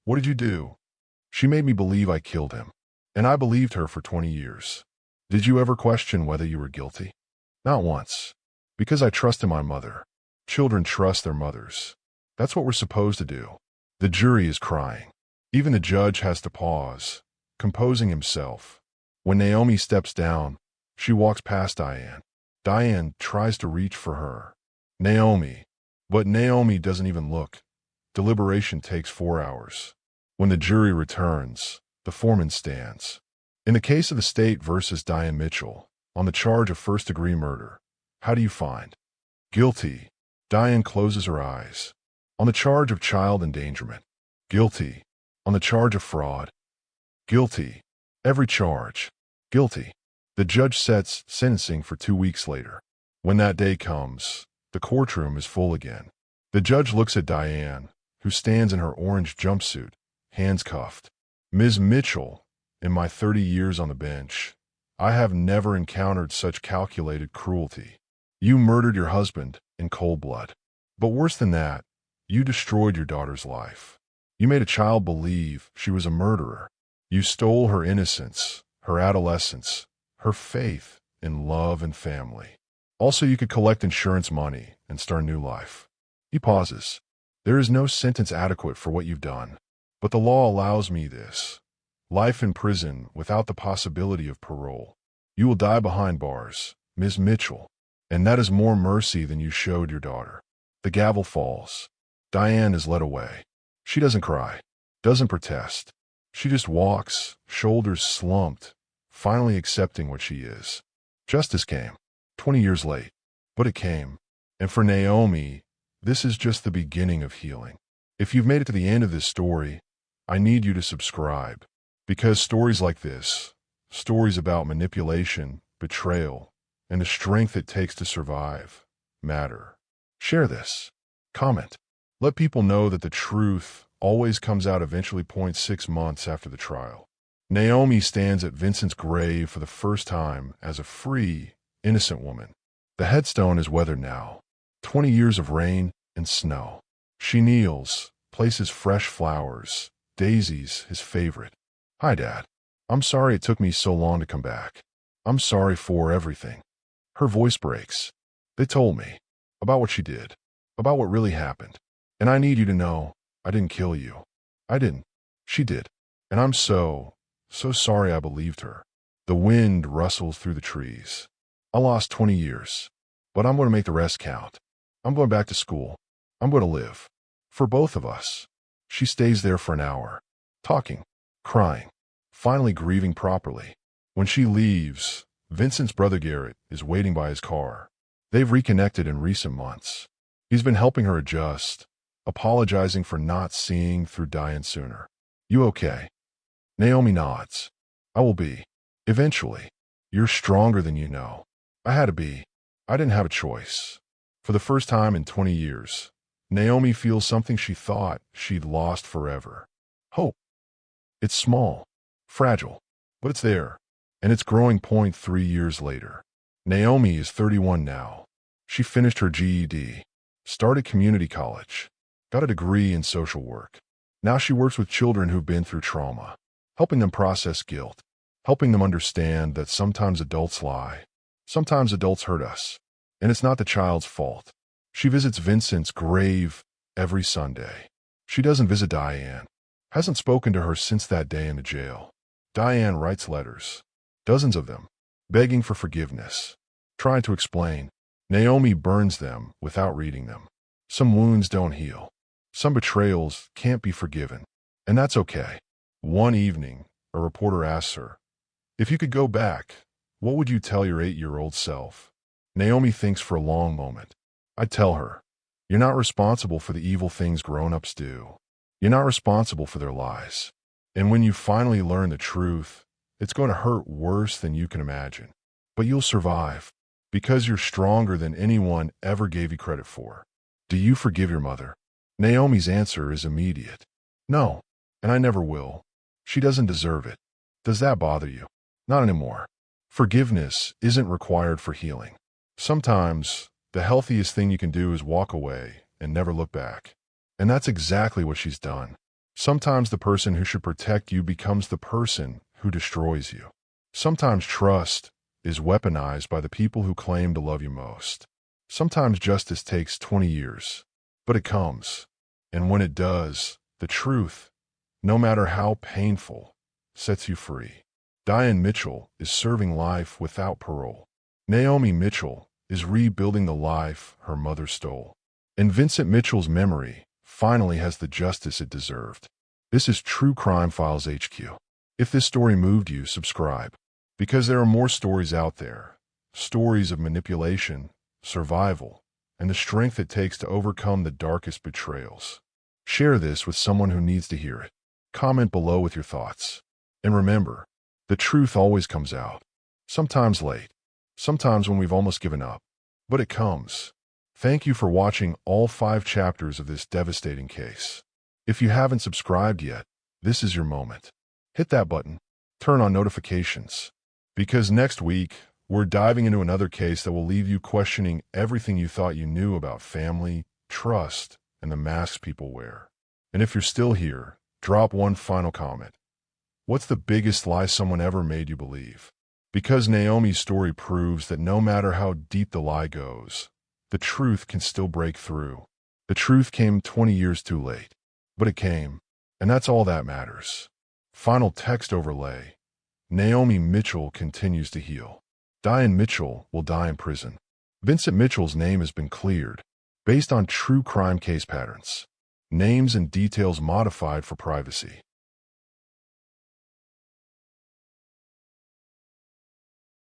"What did you do?" She made me believe I killed him. And I believed her for 20 years. Did you ever question whether you were guilty? Not once. Because I trusted my mother. Children trust their mothers. That's what we're supposed to do. The jury is crying. Even the judge has to pause, composing himself. When Naomi steps down, she walks past Diane. Diane tries to reach for her. Naomi. But Naomi doesn't even look. Deliberation takes 4 hours. When the jury returns, the foreman stands. In the case of the state versus Diane Mitchell, on the charge of first-degree murder, how do you find? Guilty. Diane closes her eyes. On the charge of child endangerment. Guilty. On the charge of fraud. Guilty. Every charge. Guilty. The judge sets sentencing for 2 weeks later. When that day comes, the courtroom is full again. The judge looks at Diane, who stands in her orange jumpsuit, hands cuffed. Ms. Mitchell, in my 30 years on the bench, I have never encountered such calculated cruelty. You murdered your husband in cold blood. But worse than that, you destroyed your daughter's life. You made a child believe she was a murderer. You stole her innocence, her adolescence, her faith in love and family. Also, you could collect insurance money and start a new life. He pauses. There is no sentence adequate for what you've done. But the law allows me this. Life in prison without the possibility of parole. You will die behind bars, Ms. Mitchell. And that is more mercy than you showed your daughter. The gavel falls. Diane is led away. She doesn't cry, doesn't protest. She just walks, shoulders slumped, finally accepting what she is. Justice came, 20 years late, but it came. And for Naomi, this is just the beginning of healing. If you've made it to the end of this story, I need you to subscribe. Because stories like this, stories about manipulation, betrayal, and the strength it takes to survive, matter. Share this. Comment. Let people know that the truth always comes out eventually. 6 months after the trial, Naomi stands at Vincent's grave for the first time as a free, innocent woman. The headstone is weathered now, 20 years of rain and snow. She kneels, places fresh flowers, daisies, his favorite. "Hi, Dad. I'm sorry it took me so long to come back. I'm sorry for everything." Her voice breaks. "They told me about what she did, about what really happened. And I need you to know, I didn't kill you. I didn't. She did. And I'm so sorry I believed her." The wind rustles through the trees. "I lost 20 years, but I'm going to make the rest count. I'm going back to school. I'm going to live. For both of us." She stays there for an hour, talking, crying, finally grieving properly. When she leaves, Vincent's brother Garrett is waiting by his car. They've reconnected in recent months. He's been helping her adjust, apologizing for not seeing through Diane sooner. "You okay?" Naomi nods. "I will be. Eventually. You're stronger than you know. I had to be. I didn't have a choice." For the first time in 20 years, Naomi feels something she thought she'd lost forever. Hope. It's small, fragile, but it's there, and it's growing. 3 years later. Naomi is 31 now. She finished her GED, started community college, got a degree in social work. Now she works with children who've been through trauma, helping them process guilt, helping them understand that sometimes adults lie, sometimes adults hurt us, and it's not the child's fault. She visits Vincent's grave every Sunday. She doesn't visit Diane, hasn't spoken to her since that day in the jail. Diane writes letters, dozens of them, begging for forgiveness, trying to explain. Naomi burns them without reading them. Some wounds don't heal. Some betrayals can't be forgiven, and that's okay. One evening, a reporter asks her, "If you could go back, what would you tell your 8-year-old self?" Naomi thinks for a long moment. "I'd tell her, you're not responsible for the evil things grown-ups do. You're not responsible for their lies. And when you finally learn the truth, it's going to hurt worse than you can imagine. But you'll survive, because you're stronger than anyone ever gave you credit for." Do you forgive your mother? Naomi's answer is immediate. "No, and I never will. She doesn't deserve it." Does that bother you? Not anymore. Forgiveness isn't required for healing. Sometimes, the healthiest thing you can do is walk away and never look back. And that's exactly what she's done. Sometimes the person who should protect you becomes the person who destroys you. Sometimes trust is weaponized by the people who claim to love you most. Sometimes justice takes 20 years, but it comes. And when it does, the truth, no matter how painful, sets you free. Diane Mitchell is serving life without parole. Naomi Mitchell is rebuilding the life her mother stole. And Vincent Mitchell's memory finally has the justice it deserved. This is True Crime Files HQ. If this story moved you, subscribe. Because there are more stories out there. Stories of manipulation, survival, and the strength it takes to overcome the darkest betrayals. Share this with someone who needs to hear it. Comment below with your thoughts. And remember, the truth always comes out. Sometimes late. Sometimes when we've almost given up. But it comes. Thank you for watching all 5 chapters of this devastating case. If you haven't subscribed yet, this is your moment. Hit that button. Turn on notifications. Because next week, we're diving into another case that will leave you questioning everything you thought you knew about family, trust, and the masks people wear. And if you're still here, drop one final comment. What's the biggest lie someone ever made you believe? Because Naomi's story proves that no matter how deep the lie goes, the truth can still break through. The truth came 20 years too late, but it came, and that's all that matters. Final text overlay. Naomi Mitchell continues to heal. Diane Mitchell will die in prison. Vincent Mitchell's name has been cleared, based on true crime case patterns. Names and details modified for privacy.